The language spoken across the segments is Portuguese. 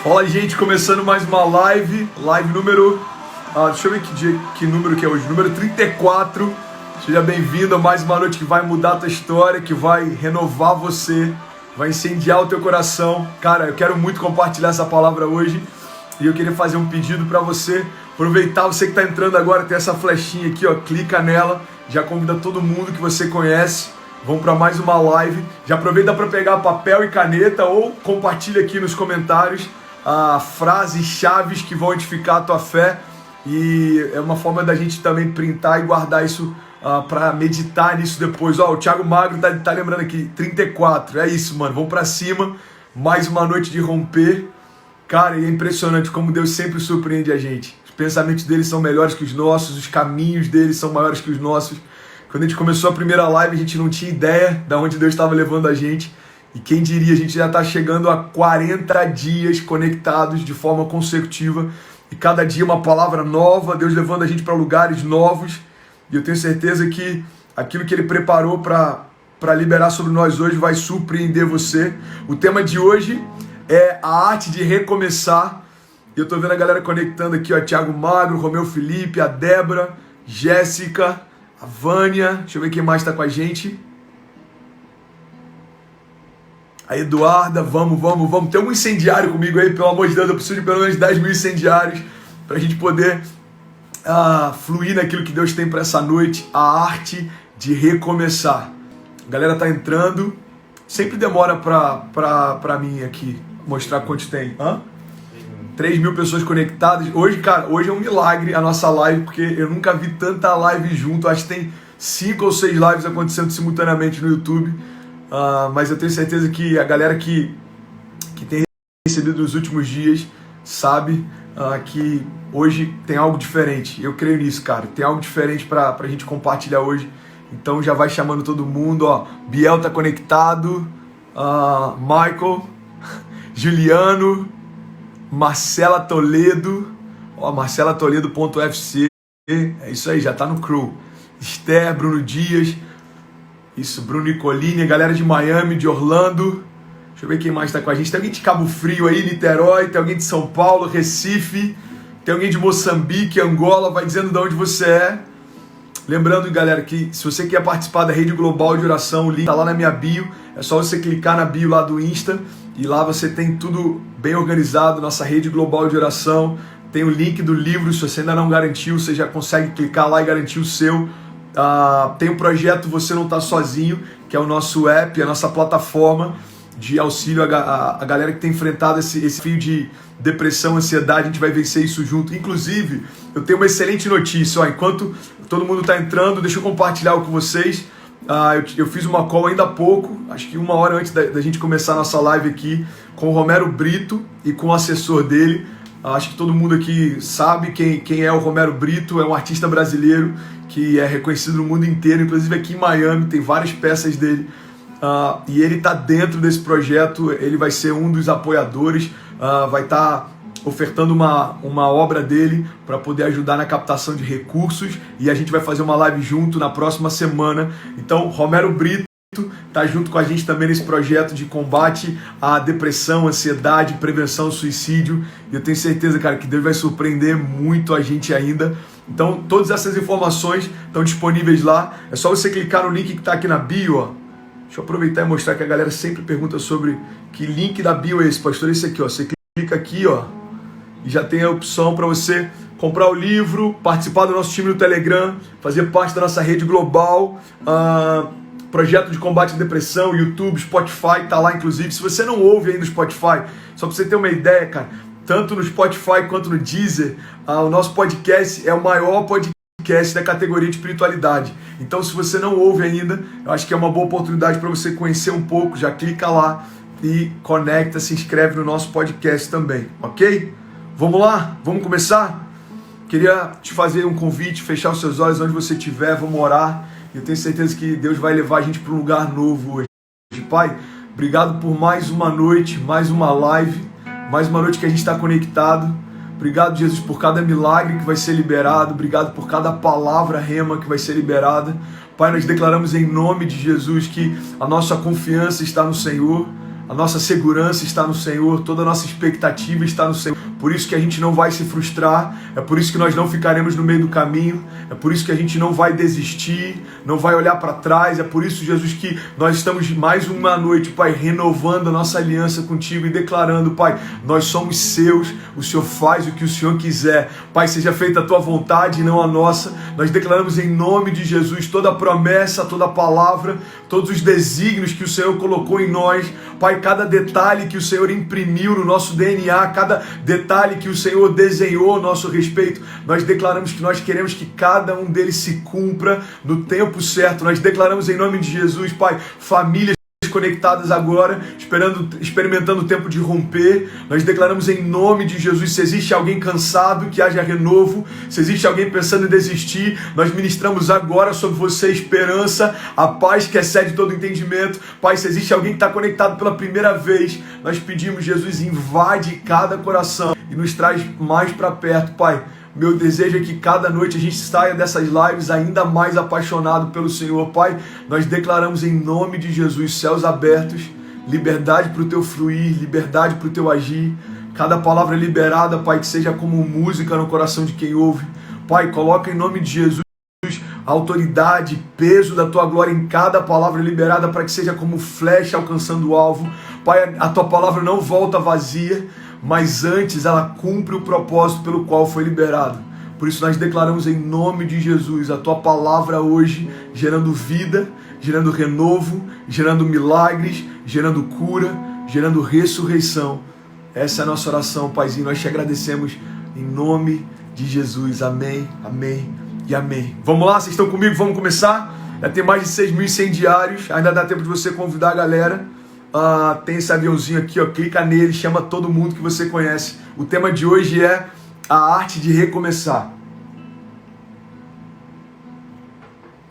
Fala, gente, começando mais uma live número, deixa eu ver que número que é hoje, número 34. Seja bem-vindo a mais uma noite que vai mudar a tua história, que vai renovar você, vai incendiar o teu coração. Cara, eu quero muito compartilhar essa palavra hoje e eu queria fazer um pedido para você. Aproveitar, você que está entrando agora, tem essa flechinha aqui, ó, clica nela, já convida todo mundo que você conhece. Vamos para mais uma live. Já aproveita para pegar papel e caneta ou compartilha aqui nos comentários frases, chaves que vão edificar a tua fé, e é uma forma da gente também printar e guardar isso para meditar nisso depois. O Thiago Magro tá lembrando aqui, 34, é isso, mano, vamos para cima, mais uma noite de romper. Cara, e é impressionante como Deus sempre surpreende a gente. Os pensamentos dele são melhores que os nossos, os caminhos dele são maiores que os nossos. Quando a gente começou a primeira live, a gente não tinha ideia de onde Deus estava levando a gente. E quem diria, a gente já está chegando a 40 dias conectados de forma consecutiva. E cada dia uma palavra nova, Deus levando a gente para lugares novos. E eu tenho certeza que aquilo que Ele preparou para liberar sobre nós hoje vai surpreender você. O tema de hoje é a arte de recomeçar. E eu estou vendo a galera conectando aqui, ó, Thiago Magro, Romeu Felipe, a Débora, Jéssica, a Vânia. Deixa eu ver quem mais está com a gente. A Eduarda, vamos. Tem um incendiário comigo aí, pelo amor de Deus. Eu preciso de pelo menos 10 mil incendiários para a gente poder fluir naquilo que Deus tem para essa noite. A arte de recomeçar. A galera tá entrando. Sempre demora para mim aqui mostrar quantos tem. 3 mil pessoas conectadas. Hoje, cara, hoje é um milagre a nossa live, porque eu nunca vi tanta live junto. Acho que tem 5 ou 6 lives acontecendo simultaneamente no YouTube. Mas eu tenho certeza que a galera que tem recebido nos últimos dias sabe que hoje tem algo diferente. Eu creio nisso, cara. Tem algo diferente pra gente compartilhar hoje. Então já vai chamando todo mundo. Ó. Biel tá conectado. Michael, Juliano, Marcela Toledo. Ó, Marcela Toledo.fc. É isso aí, já tá no crew. Esther, Bruno Dias. Isso, Bruno Nicolini, galera de Miami, de Orlando. Deixa eu ver quem mais está com a gente. Tem alguém de Cabo Frio aí, Niterói. Tem alguém de São Paulo, Recife. Tem alguém de Moçambique, Angola. Vai dizendo de onde você é. Lembrando, galera, que se você quer participar da Rede Global de Oração, o link está lá na minha bio. É só você clicar na bio lá do Insta. E lá você tem tudo bem organizado. Nossa Rede Global de Oração. Tem o link do livro. Se você ainda não garantiu, você já consegue clicar lá e garantir o seu. Tem o projeto Você Não Tá Sozinho, que é o nosso app, a nossa plataforma de auxílio a galera que tem enfrentado esse fio de depressão, ansiedade. A gente vai vencer isso junto. Inclusive, eu tenho uma excelente notícia. Enquanto todo mundo está entrando, deixa eu compartilhar com vocês. Eu fiz uma call ainda há pouco, acho que 1 hora antes da gente começar a nossa live aqui, com o Romero Brito e com o assessor dele. Acho que todo mundo aqui sabe quem é o Romero Brito. É um artista brasileiro que é reconhecido no mundo inteiro, inclusive aqui em Miami, tem várias peças dele. E ele está dentro desse projeto, ele vai ser um dos apoiadores, vai estar ofertando uma obra dele para poder ajudar na captação de recursos, e a gente vai fazer uma live junto na próxima semana. Então, Romero Brito está junto com a gente também nesse projeto de combate à depressão, ansiedade, prevenção ao suicídio. E eu tenho certeza, cara, que Deus vai surpreender muito a gente ainda. Então, todas essas informações estão disponíveis lá. É só você clicar no link que está aqui na bio. Ó. Deixa eu aproveitar e mostrar que a galera sempre pergunta sobre que link da bio é esse, pastor. Esse aqui, ó. Você clica aqui, ó, e já tem a opção para você comprar o livro, participar do nosso time no Telegram, fazer parte da nossa rede global. Projeto de combate à depressão, YouTube, Spotify, tá lá inclusive. Se você não ouve ainda o Spotify, só pra você ter uma ideia, cara, tanto no Spotify quanto no Deezer, o nosso podcast é o maior podcast da categoria de espiritualidade. Então, se você não ouve ainda, eu acho que é uma boa oportunidade para você conhecer um pouco. Já clica lá e conecta, se inscreve no nosso podcast também, ok? Vamos lá? Vamos começar? Queria te fazer um convite, fechar os seus olhos onde você estiver, vamos orar. Eu tenho certeza que Deus vai levar a gente para um lugar novo hoje. Pai, obrigado por mais uma noite, mais uma live, mais uma noite que a gente está conectado. Obrigado, Jesus, por cada milagre que vai ser liberado. Obrigado por cada palavra rema que vai ser liberada. Pai, nós declaramos em nome de Jesus que a nossa confiança está no Senhor. a nossa segurança está no Senhor, toda a nossa expectativa está no Senhor. Por isso que a gente não vai se frustrar, é por isso que nós não ficaremos no meio do caminho, é por isso que a gente não vai desistir, não vai olhar para trás, é por isso, Jesus, que nós estamos mais uma noite, Pai, renovando a nossa aliança contigo e declarando, Pai, nós somos seus, o Senhor faz o que o Senhor quiser. Pai, seja feita a tua vontade e não a nossa. Nós declaramos em nome de Jesus toda a promessa, toda a palavra, todos os desígnios que o Senhor colocou em nós, Pai, cada detalhe que o Senhor imprimiu no nosso DNA, cada detalhe que o Senhor desenhou a nosso respeito, nós declaramos que nós queremos que cada um deles se cumpra no tempo certo. Nós declaramos em nome de Jesus, Pai, famílias conectadas agora, experimentando o tempo de romper. Nós declaramos em nome de Jesus, se existe alguém cansado, que haja renovo. Se existe alguém pensando em desistir, nós ministramos agora sobre você esperança, a paz que excede todo entendimento. Pai, se existe alguém que está conectado pela primeira vez, nós pedimos, Jesus, invade cada coração e nos traz mais para perto, Pai. Meu desejo é que cada noite a gente saia dessas lives ainda mais apaixonado pelo Senhor. Pai, nós declaramos em nome de Jesus, céus abertos, liberdade para o teu fluir, liberdade para o teu agir. Cada palavra liberada, Pai, que seja como música no coração de quem ouve. Pai, coloca em nome de Jesus a autoridade, peso da tua glória em cada palavra liberada, para que seja como flecha alcançando o alvo. Pai, a tua palavra não volta vazia, mas antes ela cumpre o propósito pelo qual foi liberado. Por isso nós declaramos em nome de Jesus a tua palavra hoje, gerando vida, gerando renovo, gerando milagres, gerando cura, gerando ressurreição. Essa é a nossa oração, Paizinho. Nós te agradecemos em nome de Jesus. Amém, amém e amém. Vamos lá, vocês estão comigo? Vamos começar? Já tem mais de 6.100 diários, ainda dá tempo de você convidar a galera. Tem esse aviãozinho aqui, ó, clica nele, chama todo mundo que você conhece. O tema de hoje é a arte de recomeçar.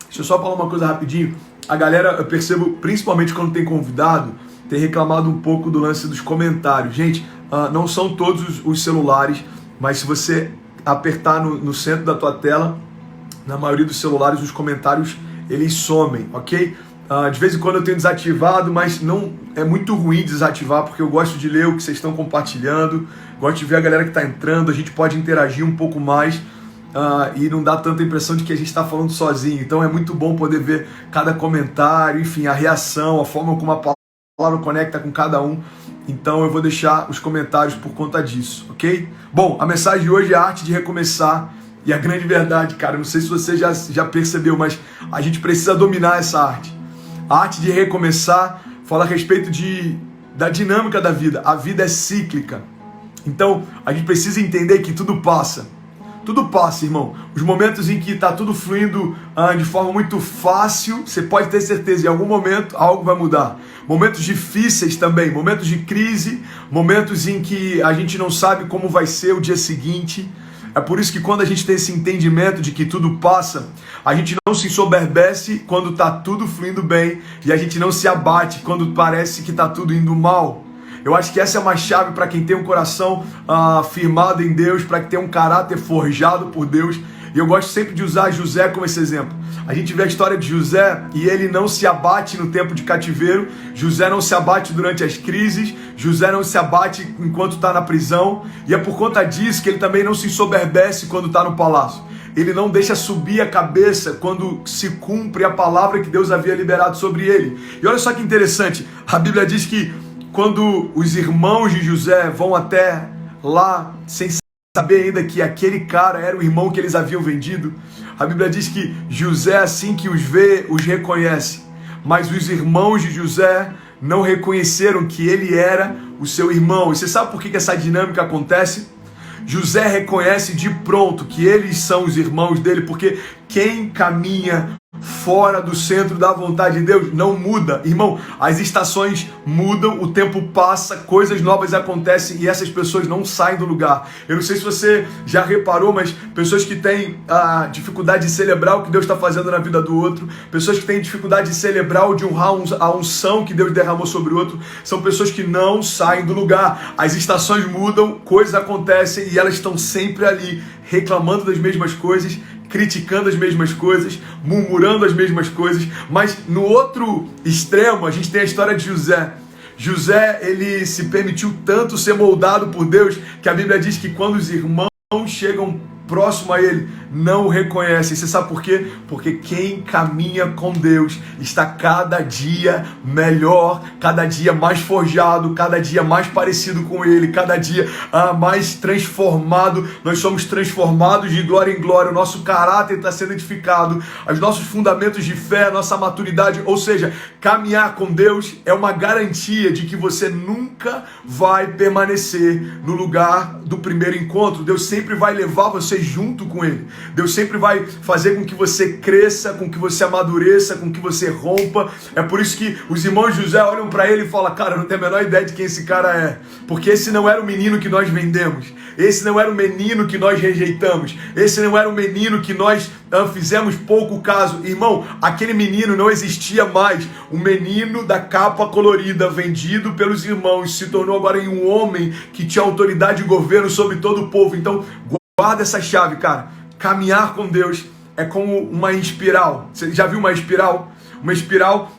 Deixa eu só falar uma coisa rapidinho. A galera, eu percebo, principalmente quando tem convidado, tem reclamado um pouco do lance dos comentários. Gente, não são todos os celulares, mas se você apertar no centro da tua tela, na maioria dos celulares, os comentários, eles somem, ok? De vez em quando eu tenho desativado, mas não é muito ruim desativar, porque eu gosto de ler o que vocês estão compartilhando, gosto de ver a galera que está entrando, a gente pode interagir um pouco mais e não dá tanta impressão de que a gente está falando sozinho. Então é muito bom poder ver cada comentário, enfim, a reação, a forma como a palavra conecta com cada um. Então eu vou deixar os comentários por conta disso, ok? Bom, a mensagem de hoje é a arte de recomeçar. E a grande verdade, cara, não sei se você já percebeu, mas a gente precisa dominar essa arte. A arte de recomeçar fala a respeito da dinâmica da vida. A vida é cíclica. Então, a gente precisa entender que tudo passa. Tudo passa, irmão. Os momentos em que está tudo fluindo de forma muito fácil, você pode ter certeza, em algum momento algo vai mudar. Momentos difíceis também, momentos de crise, momentos em que a gente não sabe como vai ser o dia seguinte. É por isso que quando a gente tem esse entendimento de que tudo passa, a gente não se ensoberbece quando está tudo fluindo bem e a gente não se abate quando parece que está tudo indo mal. Eu acho que essa é uma chave para quem tem um coração firmado em Deus, para quem tem um caráter forjado por Deus. E eu gosto sempre de usar José como esse exemplo. A gente vê a história de José e ele não se abate no tempo de cativeiro, José não se abate durante as crises, José não se abate enquanto está na prisão, e é por conta disso que ele também não se ensoberbece quando está no palácio. Ele não deixa subir a cabeça quando se cumpre a palavra que Deus havia liberado sobre ele. E olha só que interessante, a Bíblia diz que quando os irmãos de José vão até lá, sem saber ainda que aquele cara era o irmão que eles haviam vendido, a Bíblia diz que José, assim que os vê, os reconhece. Mas os irmãos de José não reconheceram que ele era o seu irmão. E você sabe por que essa dinâmica acontece? José reconhece de pronto que eles são os irmãos dele, porque quem caminha fora do centro da vontade de Deus não muda. Irmão, as estações mudam, o tempo passa, coisas novas acontecem e essas pessoas não saem do lugar. Eu não sei se você já reparou, mas pessoas que têm a dificuldade de celebrar o que Deus está fazendo na vida do outro, pessoas que têm dificuldade de celebrar ou de honrar a unção que Deus derramou sobre o outro, são pessoas que não saem do lugar. As estações mudam, coisas acontecem e elas estão sempre ali, reclamando das mesmas coisas, criticando as mesmas coisas, murmurando as mesmas coisas. Mas no outro extremo, a gente tem a história de José. José, ele se permitiu tanto ser moldado por Deus, que a Bíblia diz que quando os irmãos chegam próximo a ele, não o reconhecem. Você sabe por quê? Porque quem caminha com Deus está cada dia melhor, cada dia mais forjado, cada dia mais parecido com ele, cada dia mais transformado. Nós somos transformados de glória em glória, o nosso caráter está sendo edificado, os nossos fundamentos de fé, a nossa maturidade, ou seja, caminhar com Deus é uma garantia de que você nunca vai permanecer no lugar do primeiro encontro. Deus sempre vai levar você junto com ele. Deus sempre vai fazer com que você cresça, com que você amadureça, com que você rompa. É por isso que os irmãos de José olham para ele e falam: cara, eu não tenho a menor ideia de quem esse cara é, porque esse não era o menino que nós vendemos, esse não era o menino que nós rejeitamos, esse não era o menino que nós fizemos pouco caso. Irmão, aquele menino não existia mais. O menino da capa colorida, vendido pelos irmãos, se tornou agora em um homem que tinha autoridade e governo sobre todo o povo. Então, guarda essa chave, cara. Caminhar com Deus é como uma espiral. Você já viu uma espiral? Uma espiral,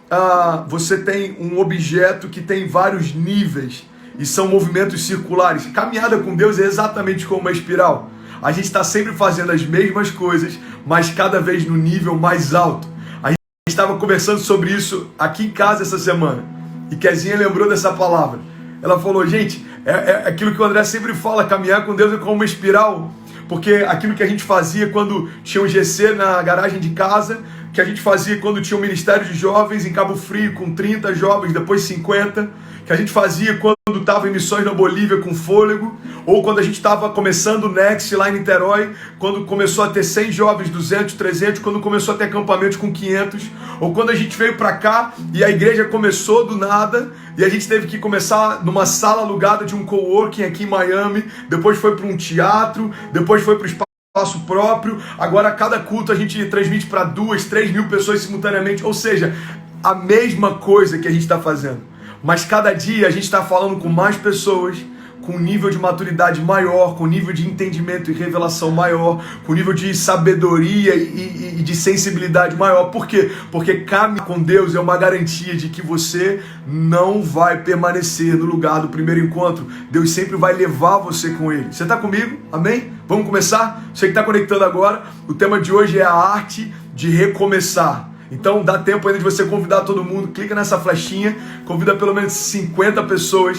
você tem um objeto que tem vários níveis e são movimentos circulares. Caminhada com Deus é exatamente como uma espiral. A gente está sempre fazendo as mesmas coisas, mas cada vez no nível mais alto. A gente estava conversando sobre isso aqui em casa essa semana e Kezinha lembrou dessa palavra. Ela falou: gente, é aquilo que o André sempre fala, caminhar com Deus é como uma espiral. Porque aquilo que a gente fazia quando tinha um GC na garagem de casa, que a gente fazia quando tinha um ministério de jovens em Cabo Frio com 30 jovens, depois 50, que a gente fazia quando estava em missões na Bolívia com Fôlego, ou quando a gente estava começando o Next lá em Niterói, quando começou a ter 100 jovens, 200, 300, quando começou a ter acampamentos com 500, ou quando a gente veio para cá e a igreja começou do nada e a gente teve que começar numa sala alugada de um coworking aqui em Miami, depois foi para um teatro, depois foi para o espaço próprio, agora a cada culto a gente transmite para 2, 3 mil pessoas simultaneamente, ou seja, a mesma coisa que a gente está fazendo. Mas cada dia a gente está falando com mais pessoas, com um nível de maturidade maior, com um nível de entendimento e revelação maior, com um nível de sabedoria e de sensibilidade maior. Por quê? Porque caminhar com Deus é uma garantia de que você não vai permanecer no lugar do primeiro encontro. Deus sempre vai levar você com Ele. Você está comigo? Amém? Vamos começar? Você que está conectando agora, o tema de hoje é a arte de recomeçar. Então dá tempo ainda de você convidar todo mundo, clica nessa flechinha, convida pelo menos 50 pessoas.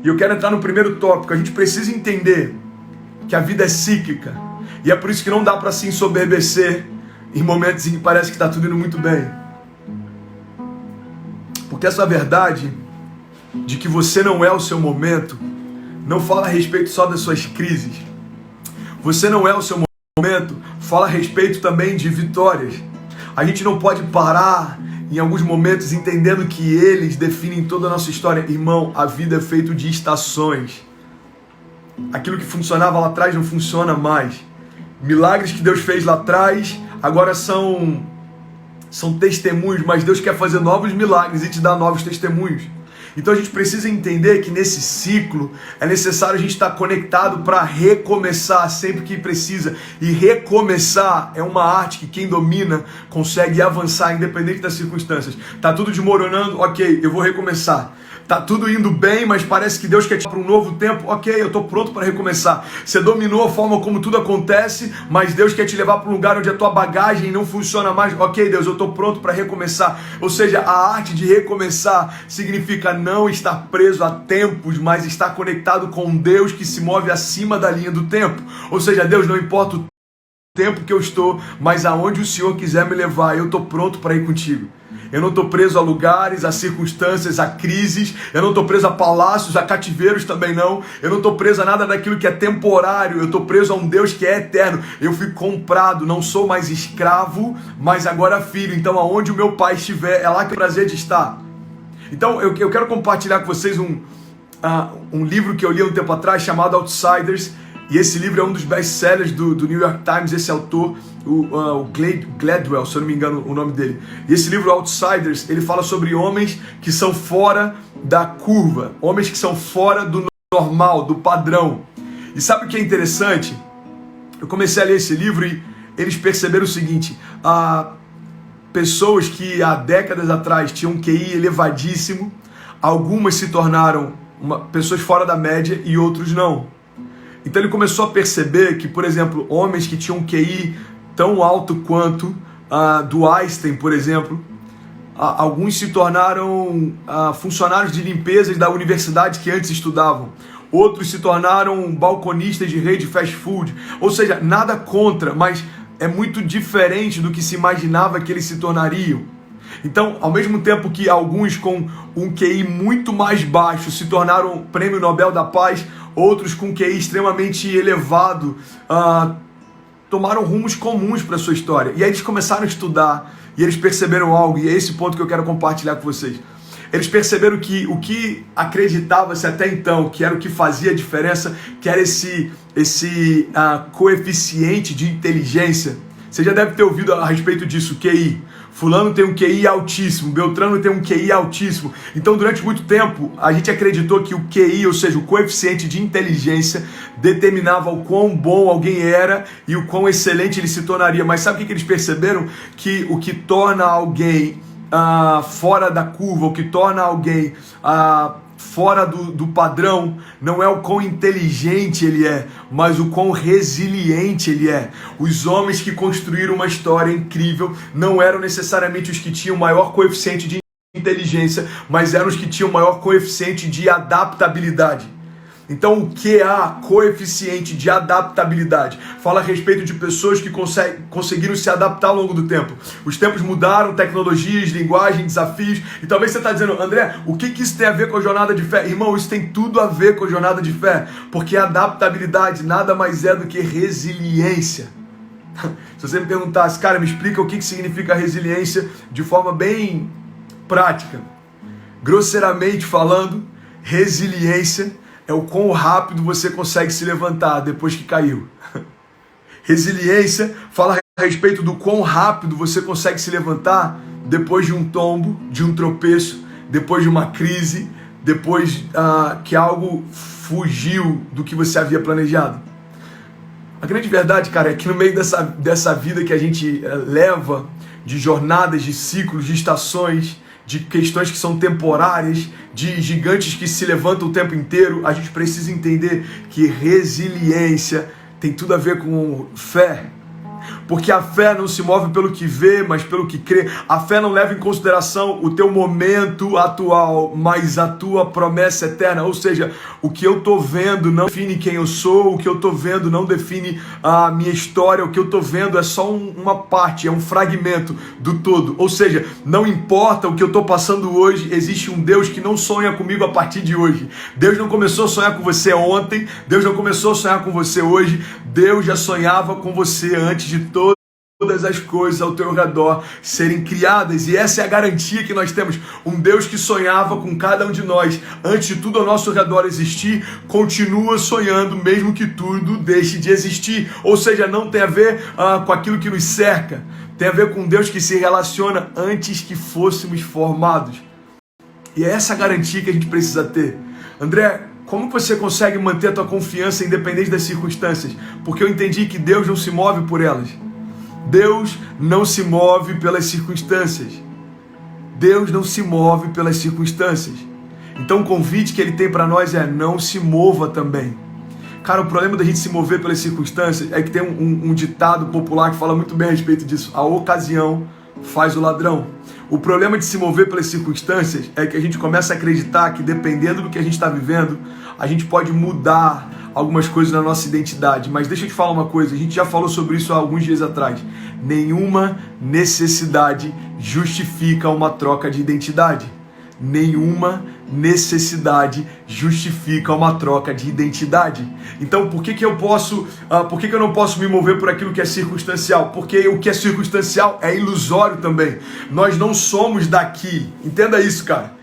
E eu quero entrar no primeiro tópico. A gente precisa entender que a vida é cíclica. E é por isso que não dá para se ensoberbecer em momentos em que parece que está tudo indo muito bem. Porque essa verdade de que você não é o seu momento não fala a respeito só das suas crises. Você não é o seu momento, fala a respeito também de vitórias. A gente não pode parar em alguns momentos entendendo que eles definem toda a nossa história. Irmão, a vida é feita de estações. Aquilo que funcionava lá atrás não funciona mais. Milagres que Deus fez lá atrás agora são testemunhos, mas Deus quer fazer novos milagres e te dar novos testemunhos. Então a gente precisa entender que nesse ciclo é necessário a gente estar conectado para recomeçar sempre que precisa. E recomeçar é uma arte que quem domina consegue avançar independente das circunstâncias. Tá tudo desmoronando, ok, eu vou recomeçar. Tá tudo indo bem, mas parece que Deus quer te dar para um novo tempo. Ok, eu estou pronto para recomeçar. Você dominou a forma como tudo acontece, mas Deus quer te levar para um lugar onde a tua bagagem não funciona mais. Ok, Deus, eu estou pronto para recomeçar. Ou seja, a arte de recomeçar significa não estar preso a tempos, mas estar conectado com Deus que se move acima da linha do tempo. Ou seja, Deus, não importa o tempo que eu estou, mas aonde o Senhor quiser me levar, eu estou pronto para ir contigo. Eu não estou preso a lugares, a circunstâncias, a crises. Eu não estou preso a palácios, a cativeiros também não. Eu não estou preso a nada daquilo que é temporário. Eu estou preso a um Deus que é eterno. Eu fui comprado, não sou mais escravo, mas agora filho. Então aonde o meu pai estiver, é lá que é o prazer de estar. Então eu quero compartilhar com vocês um livro que eu li há um tempo atrás chamado Outsiders. E esse livro é um dos best-sellers do New York Times. Esse autor, o Gladwell, se eu não me engano o nome dele. E esse livro, Outsiders, ele fala sobre homens que são fora da curva. Homens que são fora do normal, do padrão. E sabe o que é interessante? Eu comecei a ler esse livro e eles perceberam o seguinte. Pessoas que há décadas atrás tinham um QI elevadíssimo, Algumas se tornaram pessoas fora da média e outros não. Então ele começou a perceber que, por exemplo, homens que tinham um QI tão alto quanto do Einstein, por exemplo, alguns se tornaram funcionários de limpeza da universidade que antes estudavam. Outros se tornaram balconistas de rede fast food. Ou seja, nada contra, mas é muito diferente do que se imaginava que eles se tornariam. Então, ao mesmo tempo que alguns com um QI muito mais baixo se tornaram Prêmio Nobel da Paz, outros com QI extremamente elevado tomaram rumos comuns para a sua história. E aí eles começaram a estudar e eles perceberam algo, e é esse ponto que eu quero compartilhar com vocês. Eles perceberam que o que acreditava-se até então, que era o que fazia a diferença, que era esse coeficiente de inteligência. Você já deve ter ouvido a respeito disso, QI. Fulano tem um QI altíssimo, Beltrano tem um QI altíssimo. Então, durante muito tempo, a gente acreditou que o QI, ou seja, o coeficiente de inteligência, determinava o quão bom alguém era e o quão excelente ele se tornaria. Mas sabe o que eles perceberam? Que o que torna alguém fora da curva, o que torna alguém fora do padrão, não é o quão inteligente ele é, mas o quão resiliente ele é. Os homens que construíram uma história incrível não eram necessariamente os que tinham maior coeficiente de inteligência, mas eram os que tinham maior coeficiente de adaptabilidade. Então, o QA, coeficiente de adaptabilidade, fala a respeito de pessoas que conseguiram se adaptar ao longo do tempo. Os tempos mudaram, tecnologias, linguagem, desafios. E talvez você está dizendo, André, o que isso tem a ver com a jornada de fé? Irmão, isso tem tudo a ver com a jornada de fé. Porque adaptabilidade nada mais é do que resiliência. Se você me perguntasse, cara, me explica o que significa resiliência de forma bem prática. Grosseiramente falando, resiliência é o quão rápido você consegue se levantar depois que caiu. Resiliência fala a respeito do quão rápido você consegue se levantar depois de um tombo, de um tropeço, depois de uma crise, depois que algo fugiu do que você havia planejado. A grande verdade, cara, é que no meio dessa vida que a gente leva, de jornadas, de ciclos, de estações, de questões que são temporárias, de gigantes que se levantam o tempo inteiro, a gente precisa entender que resiliência tem tudo a ver com fé. Porque a fé não se move pelo que vê, mas pelo que crê. A fé não leva em consideração o teu momento atual, mas a tua promessa eterna. Ou seja, o que eu estou vendo não define quem eu sou, o que eu estou vendo não define a minha história, o que eu estou vendo é só uma parte, é um fragmento do todo. Ou seja, não importa o que eu estou passando hoje, existe um Deus que não sonha comigo a partir de hoje. Deus não começou a sonhar com você ontem, Deus não começou a sonhar com você hoje, Deus já sonhava com você antes de todas as coisas ao teu redor serem criadas, e essa é a garantia que nós temos. Um Deus que sonhava com cada um de nós antes de tudo ao nosso redor existir, continua sonhando mesmo que tudo deixe de existir. Ou seja, não tem a ver com aquilo que nos cerca, tem a ver com Deus que se relaciona antes que fôssemos formados. E é essa garantia que a gente precisa ter. André, como você consegue manter a tua confiança independente das circunstâncias? Porque eu entendi que Deus não se move por elas. Deus não se move pelas circunstâncias. Deus não se move pelas circunstâncias. Então o convite que Ele tem para nós é: não se mova também. Cara, o problema da gente se mover pelas circunstâncias é que tem um ditado popular que fala muito bem a respeito disso. A ocasião faz o ladrão. O problema de se mover pelas circunstâncias é que a gente começa a acreditar que, dependendo do que a gente está vivendo, a gente pode mudar algumas coisas na nossa identidade. Mas deixa eu te falar uma coisa, a gente já falou sobre isso há alguns dias atrás. Nenhuma necessidade justifica uma troca de identidade. Nenhuma necessidade justifica uma troca de identidade. Então, por que eu não posso me mover por aquilo que é circunstancial? Porque o que é circunstancial é ilusório também. Nós não somos daqui. Entenda isso, cara.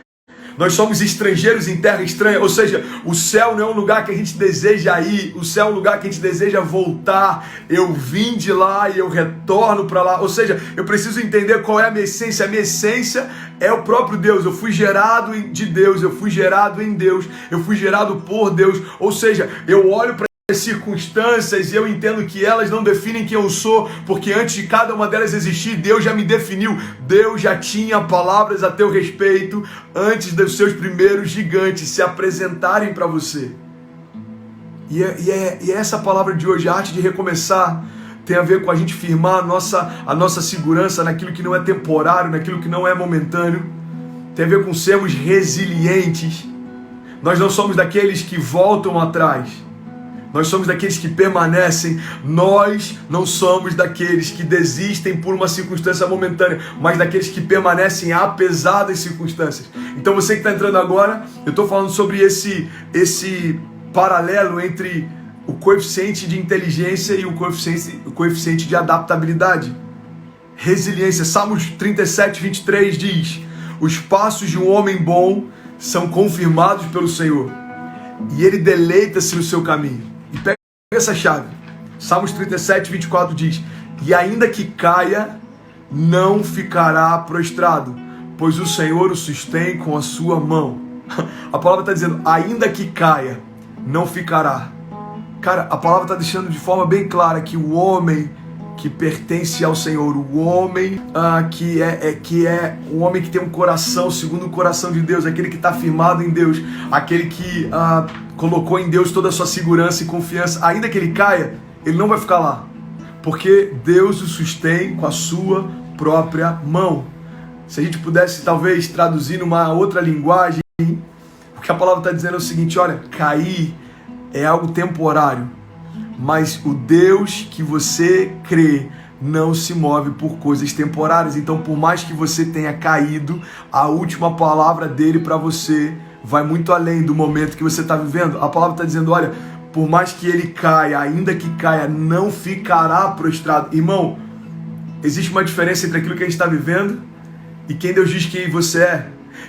Nós somos estrangeiros em terra estranha, ou seja, o céu não é um lugar que a gente deseja ir, o céu é um lugar que a gente deseja voltar. Eu vim de lá e eu retorno para lá, ou seja, eu preciso entender qual é a minha essência. A minha essência é o próprio Deus. Eu fui gerado de Deus, eu fui gerado em Deus, eu fui gerado por Deus, ou seja, eu olho para circunstâncias, e eu entendo que elas não definem quem eu sou, porque antes de cada uma delas existir, Deus já me definiu. Deus já tinha palavras a teu respeito antes dos seus primeiros gigantes se apresentarem para você. E é essa palavra de hoje, a arte de recomeçar, tem a ver com a gente firmar a nossa segurança naquilo que não é temporário, naquilo que não é momentâneo. Tem a ver com sermos resilientes. Nós não somos daqueles que voltam atrás. Nós somos daqueles que permanecem. Nós não somos daqueles que desistem por uma circunstância momentânea, mas daqueles que permanecem apesar das circunstâncias. Então você que está entrando agora, eu estou falando sobre esse paralelo entre o coeficiente de inteligência e o coeficiente de adaptabilidade. Resiliência. Salmos 37, 23 diz: os passos de um homem bom são confirmados pelo Senhor, e ele deleita-se no seu caminho. E pega essa chave. Salmos 37, 24 diz: e ainda que caia, não ficará prostrado, pois o Senhor o sustém com a sua mão. A palavra está dizendo, ainda que caia, não ficará. Cara, a palavra está deixando de forma bem clara que o homem que pertence ao Senhor, o homem que é um homem que tem um coração segundo o coração de Deus, aquele que está firmado em Deus, aquele que colocou em Deus toda a sua segurança e confiança, ainda que ele caia, ele não vai ficar lá, porque Deus o sustém com a sua própria mão. Se a gente pudesse talvez traduzir numa outra linguagem, o que a palavra está dizendo é o seguinte: olha, cair é algo temporário, mas o Deus que você crê não se move por coisas temporárias. Então, por mais que você tenha caído, a última palavra dele para você vai muito além do momento que você está vivendo. A palavra está dizendo, olha, por mais que ele caia, ainda que caia, não ficará prostrado. Irmão, existe uma diferença entre aquilo que a gente está vivendo e quem Deus diz que você é.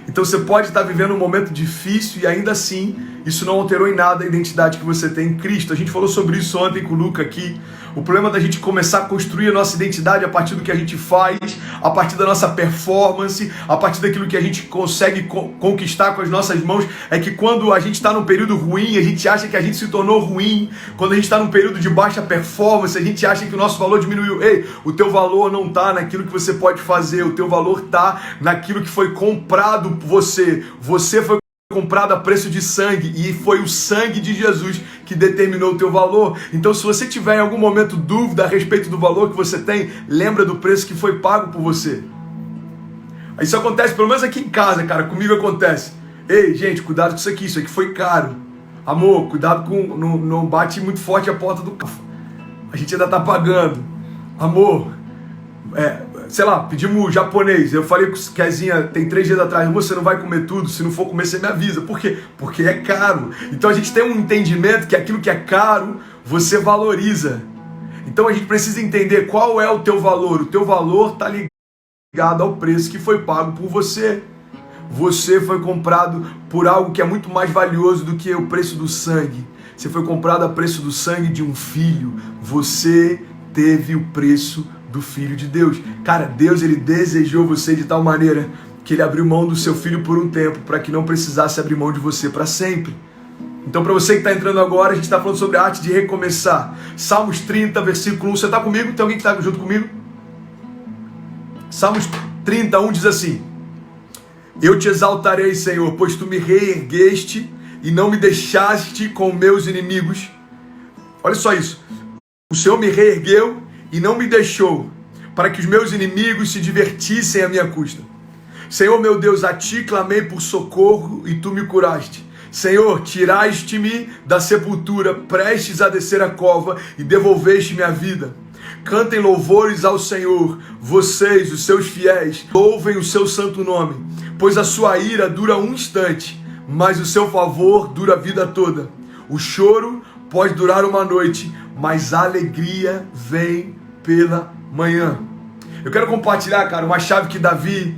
Então você pode estar vivendo um momento difícil e ainda assim isso não alterou em nada a identidade que você tem em Cristo. A gente falou sobre isso ontem com o Luca aqui. O problema da gente começar a construir a nossa identidade a partir do que a gente faz, a partir da nossa performance, a partir daquilo que a gente consegue conquistar com as nossas mãos, é que quando a gente está num período ruim, a gente acha que a gente se tornou ruim. Quando a gente está num período de baixa performance, a gente acha que o nosso valor diminuiu. Ei, o teu valor não está naquilo que você pode fazer, o teu valor está naquilo que foi comprado por você. Você foi comprado a preço de sangue, e foi o sangue de Jesus que determinou o teu valor. Então, se você tiver em algum momento dúvida a respeito do valor que você tem, lembra do preço que foi pago por você. Isso acontece, pelo menos aqui em casa, cara, comigo acontece. Ei, gente, cuidado com isso aqui foi caro. Amor, cuidado com, não bate muito forte a porta do carro. A gente ainda tá pagando. Amor, sei lá, pedimos japonês. Eu falei com o Kezinha, tem 3 dias atrás, você não vai comer tudo, se não for comer você me avisa. Por quê? Porque é caro. Então a gente tem um entendimento que aquilo que é caro, você valoriza. Então a gente precisa entender qual é o teu valor. O teu valor está ligado ao preço que foi pago por você. Você foi comprado por algo que é muito mais valioso do que o preço do sangue. Você foi comprado a preço do sangue de um filho. Você teve o preço do Filho de Deus. Cara, Deus, ele desejou você de tal maneira que ele abriu mão do seu filho por um tempo, para que não precisasse abrir mão de você para sempre. Então, para você que está entrando agora, a gente está falando sobre a arte de recomeçar. Salmos 30, versículo 1. Você está comigo? Tem alguém que está junto comigo? Salmos 31 diz assim: eu te exaltarei, Senhor, pois tu me reergueste e não me deixaste com meus inimigos. Olha só isso. O Senhor me reergueu e não me deixou, para que os meus inimigos se divertissem à minha custa. Senhor meu Deus, a ti clamei por socorro e tu me curaste. Senhor, tiraste-me da sepultura, prestes a descer a cova, e devolveste-me a vida. Cantem louvores ao Senhor, vocês, os seus fiéis, louvem o seu santo nome, pois a sua ira dura um instante, mas o seu favor dura a vida toda. O choro pode durar uma noite, mas a alegria vem pela manhã. Eu quero compartilhar, cara, uma chave que Davi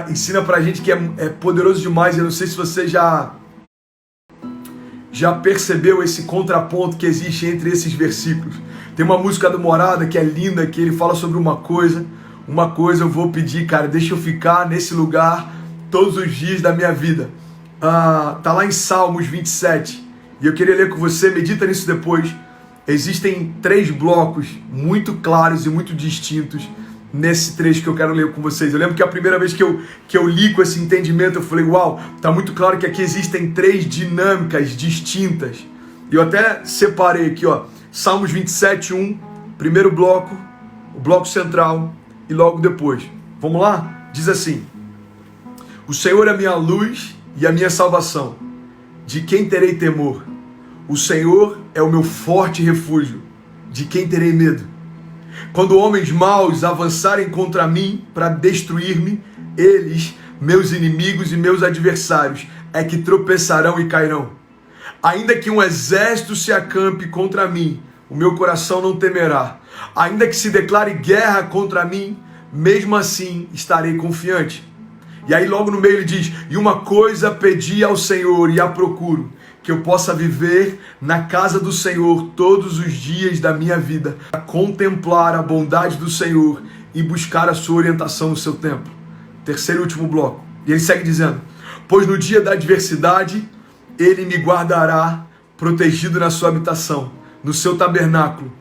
ensina pra gente que é poderoso demais. Eu não sei se você já percebeu esse contraponto que existe entre esses versículos. Tem uma música do Morada que é linda, que ele fala sobre uma coisa eu vou pedir, cara, deixa eu ficar nesse lugar todos os dias da minha vida. Tá lá em Salmos 27, E eu queria ler com você, medita nisso depois. Existem 3 blocos muito claros e muito distintos nesse trecho que eu quero ler com vocês. Eu lembro que a primeira vez que eu li com esse entendimento, eu falei, uau, tá muito claro que aqui existem 3 dinâmicas distintas. E eu até separei aqui, ó, Salmos 27:1, primeiro bloco, o bloco central, e logo depois. Vamos lá? Diz assim: o Senhor é a minha luz e a minha salvação. De quem terei temor? O Senhor é o meu forte refúgio. De quem terei medo? Quando homens maus avançarem contra mim para destruir-me, eles, meus inimigos e meus adversários, é que tropeçarão e cairão. Ainda que um exército se acampe contra mim, o meu coração não temerá. Ainda que se declare guerra contra mim, mesmo assim estarei confiante. E aí logo no meio ele diz: e uma coisa pedi ao Senhor e a procuro, que eu possa viver na casa do Senhor todos os dias da minha vida, a contemplar a bondade do Senhor e buscar a sua orientação no seu templo. Terceiro e último bloco. E ele segue dizendo: pois no dia da adversidade, ele me guardará protegido na sua habitação, no seu tabernáculo.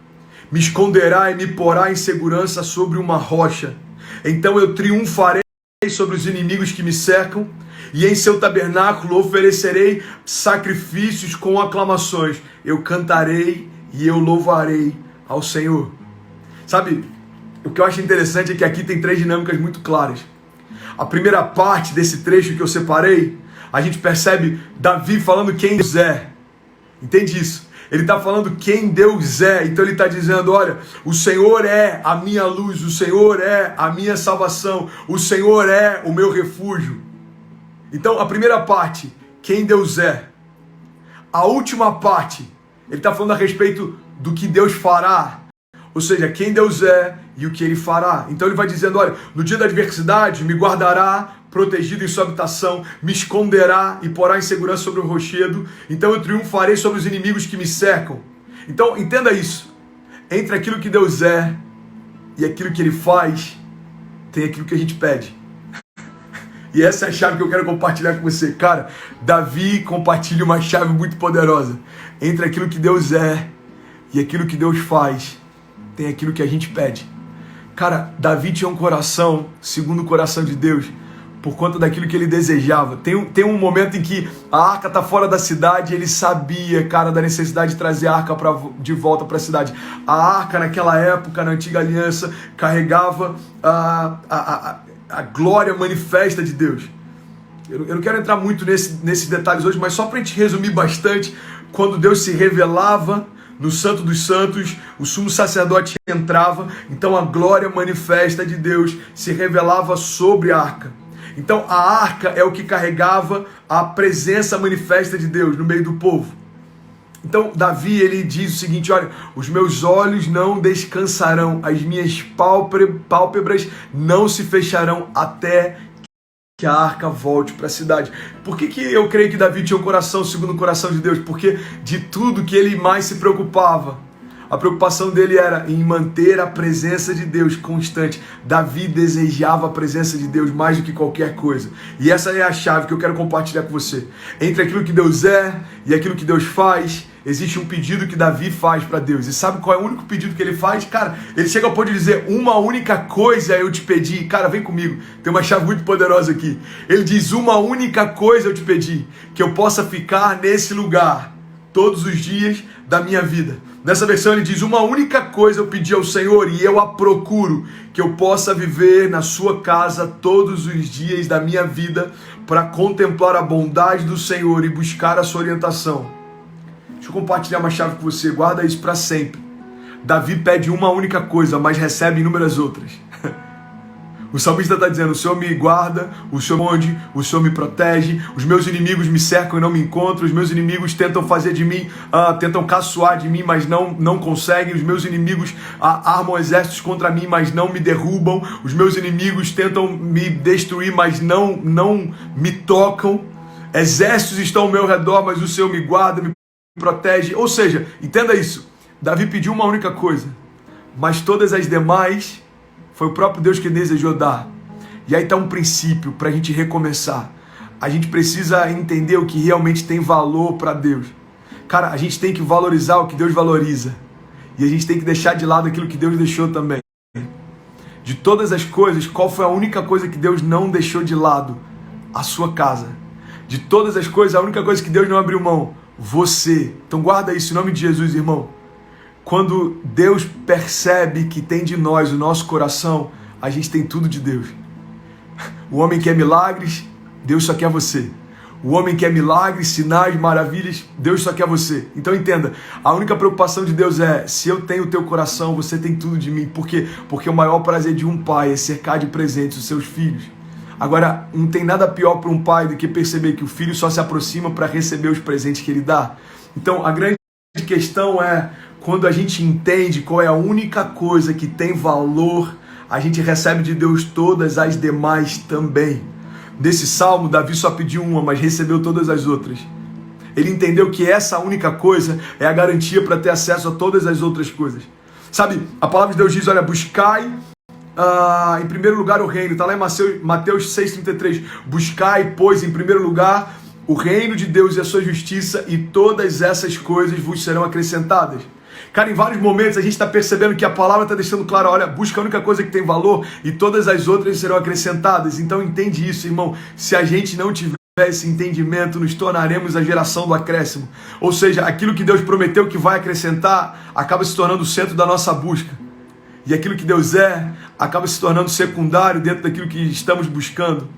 Me esconderá e me porá em segurança sobre uma rocha. Então eu triunfarei sobre os inimigos que me cercam, e em seu tabernáculo oferecerei sacrifícios com aclamações. Eu cantarei e eu louvarei ao Senhor. Sabe, o que eu acho interessante é que aqui tem 3 dinâmicas muito claras. A primeira parte desse trecho que eu separei, a gente percebe Davi falando quem Deus é. Entende isso? Ele está falando quem Deus é. Então ele está dizendo, olha, o Senhor é a minha luz, o Senhor é a minha salvação, o Senhor é o meu refúgio. Então a primeira parte, quem Deus é. A última parte, ele está falando a respeito do que Deus fará. Ou seja, quem Deus é e o que Ele fará. Então ele vai dizendo, olha, no dia da adversidade me guardará protegido em sua habitação, me esconderá e porá em segurança sobre o rochedo. Então eu triunfarei sobre os inimigos que me cercam. Então entenda isso. Entre aquilo que Deus é e aquilo que Ele faz, tem aquilo que a gente pede. E essa é a chave que eu quero compartilhar com você. Cara, Davi compartilha uma chave muito poderosa. Entre aquilo que Deus é e aquilo que Deus faz, tem aquilo que a gente pede. Cara, Davi tinha um coração segundo o coração de Deus, por conta daquilo que ele desejava. Tem um momento em que a arca está fora da cidade, ele sabia, cara, da necessidade de trazer a arca de volta para a cidade. A arca, naquela época, na antiga aliança, carregava a glória manifesta de Deus. Eu não quero entrar muito nesses detalhes hoje, mas só para a gente resumir bastante, quando Deus se revelava no Santo dos Santos, o sumo sacerdote entrava, então a glória manifesta de Deus se revelava sobre a arca. Então a arca é o que carregava a presença manifesta de Deus no meio do povo. Então Davi, ele diz o seguinte, olha, os meus olhos não descansarão, as minhas pálpebras não se fecharão até que a arca volte para a cidade. Por que eu creio que Davi tinha um coração segundo o coração de Deus? Porque de tudo que ele mais se preocupava, a preocupação dele era em manter a presença de Deus constante. Davi desejava a presença de Deus mais do que qualquer coisa. E essa é a chave que eu quero compartilhar com você. Entre aquilo que Deus é e aquilo que Deus faz, existe um pedido que Davi faz para Deus. E sabe qual é o único pedido que ele faz? Cara, ele chega ao ponto de dizer, uma única coisa eu te pedi. Cara, vem comigo, tem uma chave muito poderosa aqui. Ele diz, uma única coisa eu te pedi, que eu possa ficar nesse lugar todos os dias da minha vida. Nessa versão ele diz, uma única coisa eu pedi ao Senhor e eu a procuro, que eu possa viver na sua casa todos os dias da minha vida para contemplar a bondade do Senhor e buscar a sua orientação. Deixa eu compartilhar uma chave com você, guarda isso para sempre. Davi pede uma única coisa, mas recebe inúmeras outras. O salmista está dizendo, o Senhor me guarda, o Senhor me esconde, o Senhor me protege, os meus inimigos me cercam e não me encontram, os meus inimigos tentam fazer de mim, tentam caçoar de mim, mas não conseguem, os meus inimigos armam exércitos contra mim, mas não me derrubam, os meus inimigos tentam me destruir, mas não me tocam, exércitos estão ao meu redor, mas o Senhor me guarda, me protege. Ou seja, entenda isso, Davi pediu uma única coisa, mas todas as demais foi o próprio Deus que desejou dar. E aí está um princípio para a gente recomeçar. A gente precisa entender o que realmente tem valor para Deus. Cara, a gente tem que valorizar o que Deus valoriza. E a gente tem que deixar de lado aquilo que Deus deixou também. De todas as coisas, qual foi a única coisa que Deus não deixou de lado? A sua casa. De todas as coisas, a única coisa que Deus não abriu mão, você. Então guarda isso em nome de Jesus, irmão. Quando Deus percebe que tem de nós o nosso coração, a gente tem tudo de Deus. O homem quer milagres, Deus só quer você. O homem quer milagres, sinais, maravilhas, Deus só quer você. Então entenda, a única preocupação de Deus é, se eu tenho o teu coração, você tem tudo de mim. Por quê? Porque o maior prazer de um pai é cercar de presentes os seus filhos. Agora, não tem nada pior para um pai do que perceber que o filho só se aproxima para receber os presentes que ele dá. Então, a grande questão é, quando a gente entende qual é a única coisa que tem valor, a gente recebe de Deus todas as demais também. Nesse salmo, Davi só pediu uma, mas recebeu todas as outras. Ele entendeu que essa única coisa é a garantia para ter acesso a todas as outras coisas. Sabe, a palavra de Deus diz, olha, buscai em primeiro lugar o reino. Está lá em Mateus 6,33. Buscai, pois, em primeiro lugar o reino de Deus e a sua justiça, e todas essas coisas vos serão acrescentadas. Cara, em vários momentos a gente está percebendo que a palavra está deixando claro, olha, busca a única coisa que tem valor e todas as outras serão acrescentadas. Então entende isso, irmão. Se a gente não tiver esse entendimento, nos tornaremos a geração do acréscimo. Ou seja, aquilo que Deus prometeu que vai acrescentar, acaba se tornando o centro da nossa busca. E aquilo que Deus acaba se tornando secundário dentro daquilo que estamos buscando.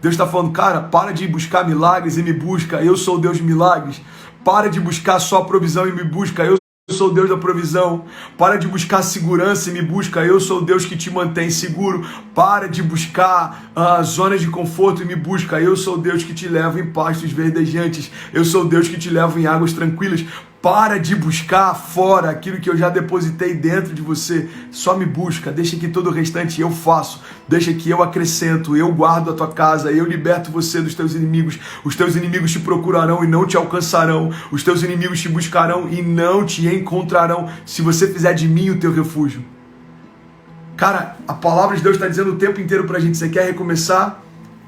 Deus está falando, cara, para de buscar milagres e me busca, eu sou o Deus de milagres. Para de buscar só a provisão e me busca, eu sou o Deus da provisão. Para de buscar segurança e me busca, eu sou o Deus que te mantém seguro. Para de buscar zonas de conforto e me busca, eu sou o Deus que te leva em pastos verdejantes. Eu sou o Deus que te leva em águas tranquilas. Para de buscar fora aquilo que eu já depositei dentro de você. Só me busca, deixa que todo o restante eu faço. Deixa que eu acrescento, eu guardo a tua casa, eu liberto você dos teus inimigos. Os teus inimigos te procurarão e não te alcançarão. Os teus inimigos te buscarão e não te encontrarão, se você fizer de mim o teu refúgio. Cara, a palavra de Deus está dizendo o tempo inteiro pra gente, você quer recomeçar?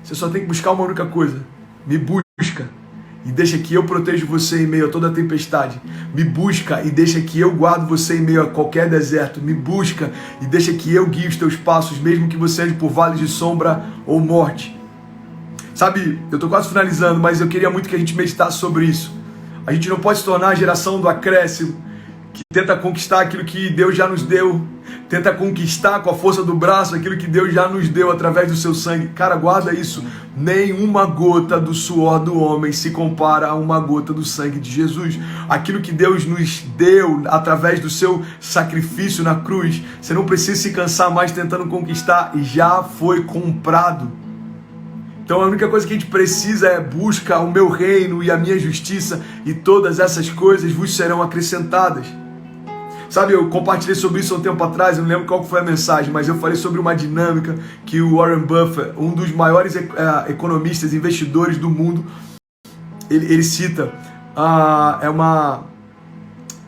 Você só tem que buscar uma única coisa. Me busca. E deixa que eu protejo você em meio a toda a tempestade. Me busca e deixa que eu guardo você em meio a qualquer deserto. Me busca e deixa que eu guie os teus passos, mesmo que você ande por vales de sombra ou morte. Sabe, eu estou quase finalizando, mas eu queria muito que a gente meditasse sobre isso. A gente não pode se tornar a geração do acréscimo, que tenta conquistar aquilo que Deus já nos deu, tenta conquistar com a força do braço aquilo que Deus já nos deu através do seu sangue. Cara, guarda isso. Nenhuma gota do suor do homem se compara a uma gota do sangue de Jesus. Aquilo que Deus nos deu através do seu sacrifício na cruz, você não precisa se cansar mais tentando conquistar, já foi comprado. Então a única coisa que a gente precisa é busca o meu reino e a minha justiça, e todas essas coisas vos serão acrescentadas. Sabe, eu compartilhei sobre isso há um tempo atrás, eu não lembro qual foi a mensagem, mas eu falei sobre uma dinâmica que o Warren Buffett, um dos maiores economistas, investidores do mundo, ele cita, como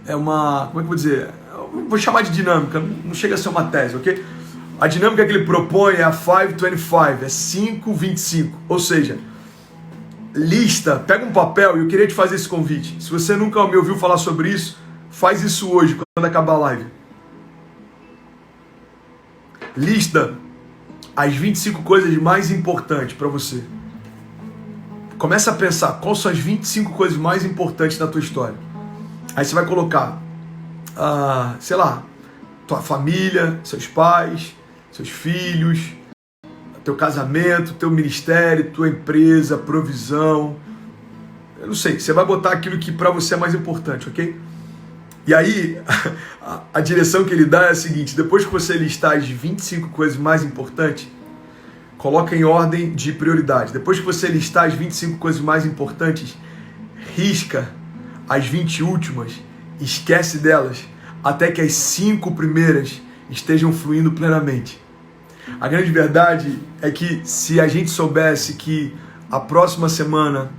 é que eu vou dizer? Eu vou chamar de dinâmica, não chega a ser uma tese, ok? A dinâmica que ele propõe é a 525, é 525, ou seja, lista, pega um papel, e eu queria te fazer esse convite. Se você nunca me ouviu falar sobre isso, faz isso hoje, quando acabar a live. Lista as 25 coisas mais importantes para você. Começa a pensar quais são as 25 coisas mais importantes da tua história. Aí você vai colocar, sei lá, tua família, seus pais, seus filhos, teu casamento, teu ministério, tua empresa, provisão. Eu não sei, você vai botar aquilo que para você é mais importante, ok? E aí, a direção que ele dá é a seguinte: depois que você listar as 25 coisas mais importantes, coloca em ordem de prioridade. Depois que você listar as 25 coisas mais importantes, risca as 20 últimas, esquece delas, até que as 5 primeiras estejam fluindo plenamente. A grande verdade é que se a gente soubesse que a próxima semana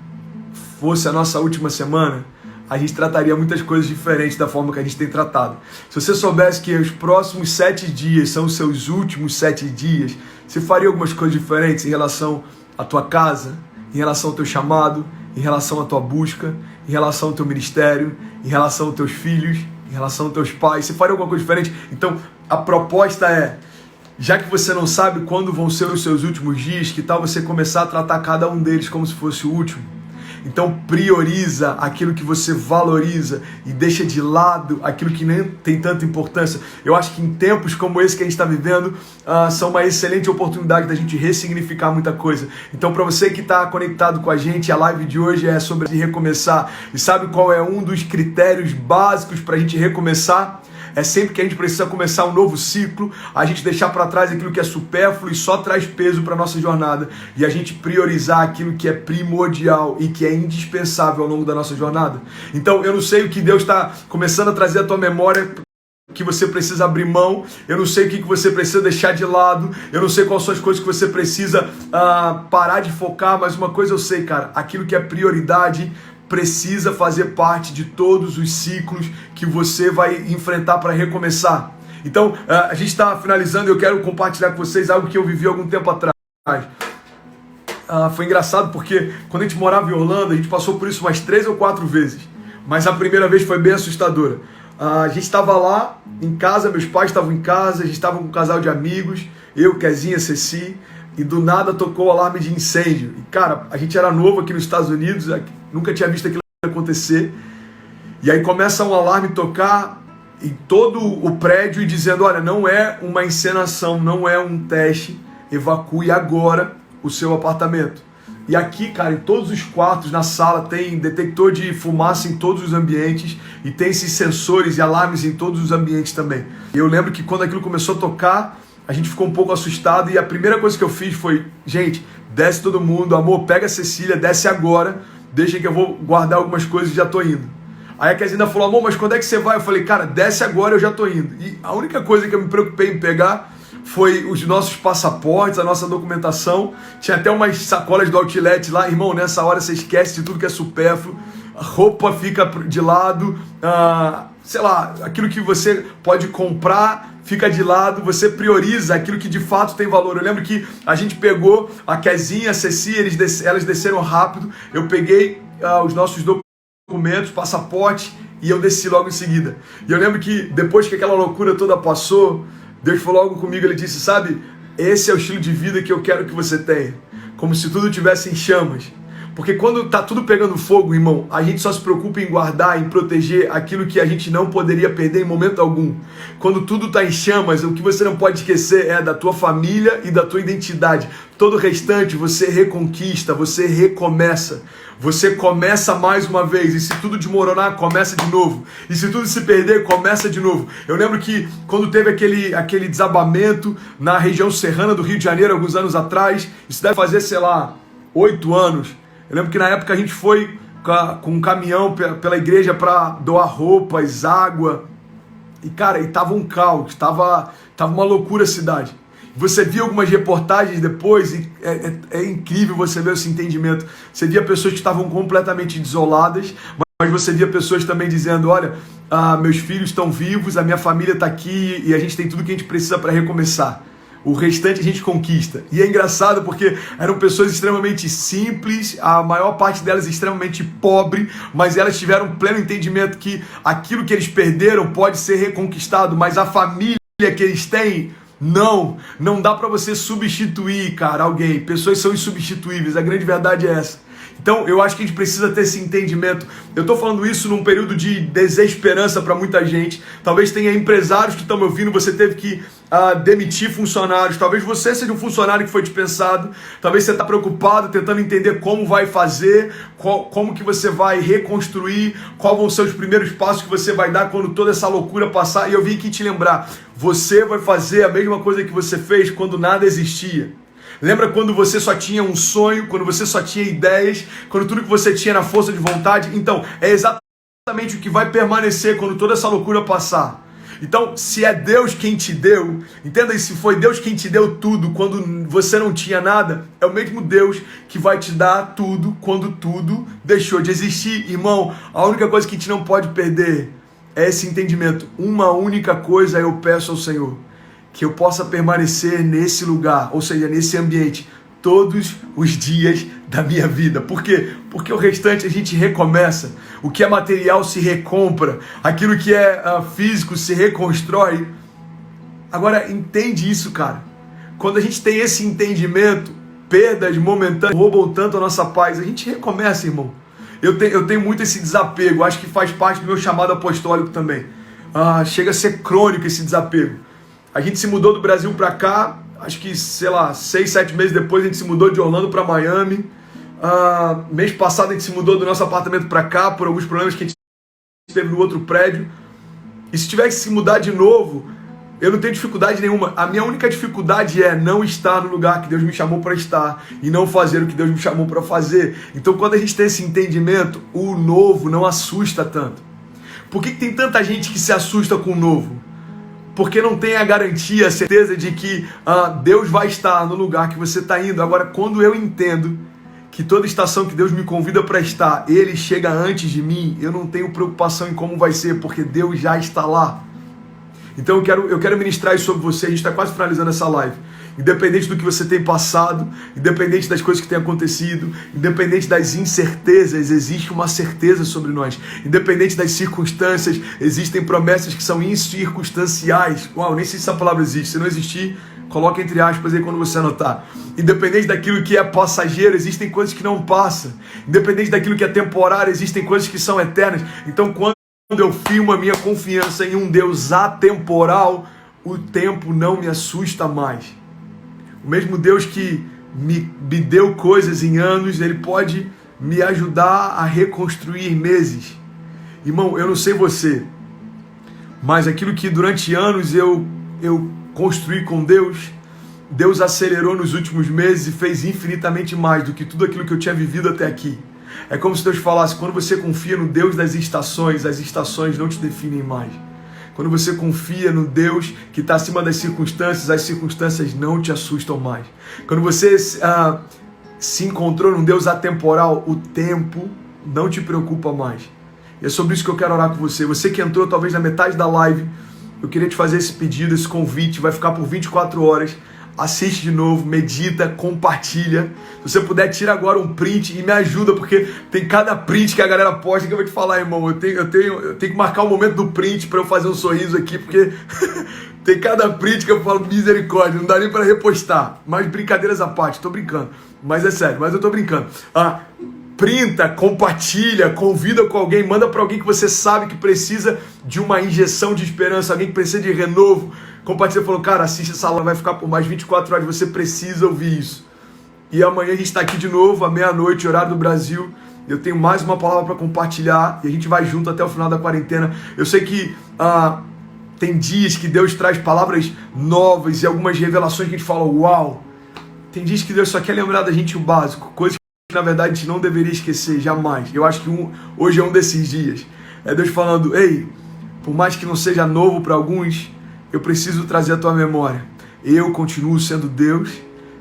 fosse a nossa última semana, a gente trataria muitas coisas diferentes da forma que a gente tem tratado. Se você soubesse que os próximos 7 dias são os seus últimos 7 dias, você faria algumas coisas diferentes em relação à tua casa, em relação ao teu chamado, em relação à tua busca, em em relação ao teu ministério, em relação aos teus filhos, em relação aos teus pais? Você faria alguma coisa diferente? Então, a proposta é, já que você não sabe quando vão ser os seus últimos dias, que tal você começar a tratar cada um deles como se fosse o último? Então prioriza aquilo que você valoriza e deixa de lado aquilo que nem tem tanta importância. Eu acho que em tempos como esse que a gente está vivendo, são uma excelente oportunidade da gente ressignificar muita coisa. Então, para você que está conectado com a gente, a live de hoje é sobre recomeçar. E sabe qual é um dos critérios básicos para a gente recomeçar? É sempre que a gente precisa começar um novo ciclo, a gente deixar para trás aquilo que é supérfluo e só traz peso para a nossa jornada, e a gente priorizar aquilo que é primordial e que é indispensável ao longo da nossa jornada. Então, eu não sei o que Deus está começando a trazer à tua memória, que você precisa abrir mão, eu não sei o que você precisa deixar de lado, eu não sei quais são as coisas que você precisa parar de focar, mas uma coisa eu sei, cara, aquilo que é prioridade precisa fazer parte de todos os ciclos que você vai enfrentar para recomeçar. Então, a gente está finalizando e eu quero compartilhar com vocês algo que eu vivi algum tempo atrás. Foi engraçado porque quando a gente morava em Orlando, a gente passou por isso umas 3 ou 4 vezes, mas a primeira vez foi bem assustadora. A gente estava lá em casa, meus pais estavam em casa, a gente estava com um casal de amigos, eu, Kezinha, Ceci, e do nada tocou o alarme de incêndio. E cara, a gente era novo aqui nos Estados Unidos, nunca tinha visto aquilo acontecer. E aí começa um alarme tocar em todo o prédio e dizendo, olha, não é uma encenação, não é um teste, evacue agora o seu apartamento. E aqui, cara, em todos os quartos, na sala, tem detector de fumaça em todos os ambientes e tem esses sensores e alarmes em todos os ambientes também. E eu lembro que quando aquilo começou a tocar, a gente ficou um pouco assustado e a primeira coisa que eu fiz foi, gente, desce todo mundo, amor, pega a Cecília, desce agora, deixa que eu vou guardar algumas coisas e já tô indo. Aí a Kezinha falou, amor, mas quando é que você vai? Eu falei, cara, desce agora, eu já tô indo. E a única coisa que eu me preocupei em pegar foi os nossos passaportes, a nossa documentação. Tinha até umas sacolas do outlet lá. Irmão, nessa hora você esquece de tudo que é supérfluo. A roupa fica de lado. Sei lá, aquilo que você pode comprar fica de lado. Você prioriza aquilo que de fato tem valor. Eu lembro que a gente pegou a Kezinha, a Ceci, elas desceram rápido. Eu peguei os nossos documentos, passaporte, e eu desci logo em seguida. E eu lembro que depois que aquela loucura toda passou, Deus falou algo comigo, ele disse, sabe, esse é o estilo de vida que eu quero que você tenha. Como se tudo tivesse em chamas. Porque quando tá tudo pegando fogo, irmão, a gente só se preocupa em guardar, em proteger aquilo que a gente não poderia perder em momento algum. Quando tudo tá em chamas, o que você não pode esquecer é da tua família e da tua identidade. Todo o restante você reconquista, você recomeça. Você começa mais uma vez, e se tudo desmoronar, começa de novo. E se tudo se perder, começa de novo. Eu lembro que quando teve aquele desabamento na região serrana do Rio de Janeiro, alguns anos atrás, isso deve fazer, sei lá, 8 anos. Eu lembro que na época a gente foi com um caminhão pela igreja para doar roupas, água. E cara, e tava um caos, tava uma loucura a cidade. Você via algumas reportagens depois e é incrível você ver esse entendimento. Você via pessoas que estavam completamente desoladas, mas você via pessoas também dizendo, olha, meus filhos estão vivos, a minha família está aqui e a gente tem tudo que a gente precisa para recomeçar. O restante a gente conquista. E é engraçado porque eram pessoas extremamente simples, a maior parte delas extremamente pobre, mas elas tiveram pleno entendimento que aquilo que eles perderam pode ser reconquistado, mas a família que eles têm, não dá para você substituir, cara, alguém. Pessoas são insubstituíveis, a grande verdade é essa. Então, eu acho que a gente precisa ter esse entendimento. Eu estou falando isso num período de desesperança para muita gente. Talvez tenha empresários que estão me ouvindo, você teve que demitir funcionários. Talvez você seja um funcionário que foi dispensado. Talvez você está preocupado, tentando entender como vai fazer, como que você vai reconstruir, quais vão ser os primeiros passos que você vai dar quando toda essa loucura passar. E eu vim aqui te lembrar, você vai fazer a mesma coisa que você fez quando nada existia. Lembra quando você só tinha um sonho, quando você só tinha ideias, quando tudo que você tinha era força de vontade? Então, é exatamente o que vai permanecer quando toda essa loucura passar. Então, se é Deus quem te deu, entenda isso, se foi Deus quem te deu tudo quando você não tinha nada, é o mesmo Deus que vai te dar tudo quando tudo deixou de existir. Irmão, a única coisa que a gente não pode perder é esse entendimento. Uma única coisa eu peço ao Senhor, que eu possa permanecer nesse lugar, ou seja, nesse ambiente, todos os dias da minha vida. Por quê? Porque o restante a gente recomeça. O que é material se recompra. Aquilo que é físico se reconstrói. Agora, entende isso, cara. Quando a gente tem esse entendimento, perdas momentâneas roubam tanto a nossa paz. A gente recomeça, irmão. Eu tenho muito esse desapego. Acho que faz parte do meu chamado apostólico também. Chega a ser crônico esse desapego. A gente se mudou do Brasil para cá. Acho que, 6, 7 meses depois a gente se mudou de Orlando para Miami. Mês passado a gente se mudou do nosso apartamento para cá por alguns problemas que a gente teve no outro prédio. E se tivesse que se mudar de novo, eu não tenho dificuldade nenhuma. A minha única dificuldade é não estar no lugar que Deus me chamou para estar e não fazer o que Deus me chamou para fazer. Então, quando a gente tem esse entendimento, o novo não assusta tanto. Por que tem tanta gente que se assusta com o novo? Porque não tem a garantia, a certeza de que Deus vai estar no lugar que você está indo. Agora, quando eu entendo que toda estação que Deus me convida para estar, Ele chega antes de mim, eu não tenho preocupação em como vai ser, porque Deus já está lá. Então eu quero ministrar isso sobre você. A gente está quase finalizando essa live. Independente do que você tem passado, independente das coisas que têm acontecido, independente das incertezas, existe uma certeza sobre nós. Independente das circunstâncias, existem promessas que são incircunstanciais. Uau, nem sei se essa palavra existe. Se não existir, coloca entre aspas aí quando você anotar. Independente daquilo que é passageiro, existem coisas que não passam. Independente daquilo que é temporário, existem coisas que são eternas. Então, quando eu firmo a minha confiança em um Deus atemporal, o tempo não me assusta mais. O mesmo Deus que me deu coisas em anos, Ele pode me ajudar a reconstruir em meses. Irmão, eu não sei você, mas aquilo que durante anos eu construí com Deus, Deus acelerou nos últimos meses e fez infinitamente mais do que tudo aquilo que eu tinha vivido até aqui. É como se Deus falasse, quando você confia no Deus das estações, as estações não te definem mais. Quando você confia no Deus que está acima das circunstâncias, as circunstâncias não te assustam mais. Quando você se encontrou num Deus atemporal, o tempo não te preocupa mais. E é sobre isso que eu quero orar com você. Você que entrou talvez na metade da live, eu queria te fazer esse pedido, esse convite, vai ficar por 24 horas. Assiste de novo, medita, compartilha. Se você puder, tira agora um print e me ajuda, porque tem cada print que a galera posta que eu vou te falar, irmão. Eu tenho que marcar o momento do print para eu fazer um sorriso aqui, porque tem cada print que eu falo, misericórdia, não dá nem para repostar. Mas brincadeiras à parte, tô brincando. Mas é sério, mas eu tô brincando. Printa, compartilha, convida com alguém, manda para alguém que você sabe que precisa de uma injeção de esperança, alguém que precisa de renovo. Compartilha, falou, cara, assiste essa live, vai ficar por mais 24 horas, você precisa ouvir isso. E amanhã a gente está aqui de novo, à meia-noite, horário do Brasil. Eu tenho mais uma palavra para compartilhar e a gente vai junto até o final da quarentena. Eu sei que tem dias que Deus traz palavras novas e algumas revelações que a gente fala, uau. Tem dias que Deus só quer lembrar da gente o básico, coisas que na verdade a gente não deveria esquecer jamais. Eu acho que hoje é um desses dias. É Deus falando, ei, por mais que não seja novo para alguns, eu preciso trazer a tua memória. Eu continuo sendo Deus,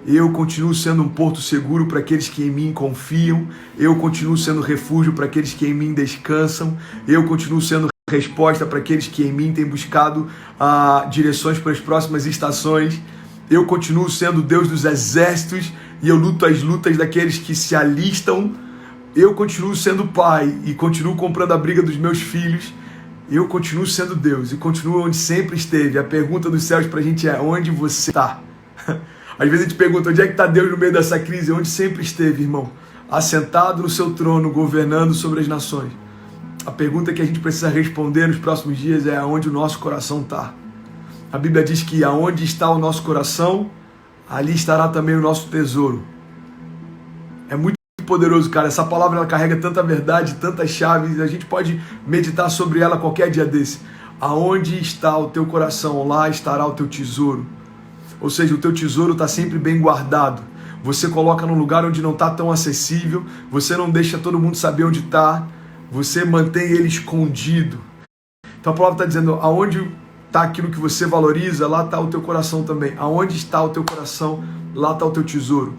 eu continuo sendo um porto seguro para aqueles que em mim confiam, eu continuo sendo refúgio para aqueles que em mim descansam, eu continuo sendo resposta para aqueles que em mim têm buscado direções para as próximas estações, eu continuo sendo Deus dos exércitos e eu luto as lutas daqueles que se alistam, eu continuo sendo pai e continuo comprando a briga dos meus filhos. Eu continuo sendo Deus e continuo onde sempre esteve. A pergunta dos céus pra gente é, onde você está? Às vezes a gente pergunta, onde é que está Deus no meio dessa crise? Onde sempre esteve, irmão. Assentado no seu trono, governando sobre as nações. A pergunta que a gente precisa responder nos próximos dias é aonde o nosso coração está. A Bíblia diz que aonde está o nosso coração, ali estará também o nosso tesouro. É muito poderoso, cara. Essa palavra ela carrega tanta verdade, tantas chaves, a gente pode meditar sobre ela qualquer dia desse. Aonde está o teu coração, lá estará o teu tesouro. Ou seja, o teu tesouro está sempre bem guardado. Você coloca num lugar onde não está tão acessível, você não deixa todo mundo saber onde está, você mantém ele escondido. Então a palavra está dizendo, aonde está aquilo que você valoriza, lá está o teu coração também. Aonde está o teu coração, lá está o teu tesouro.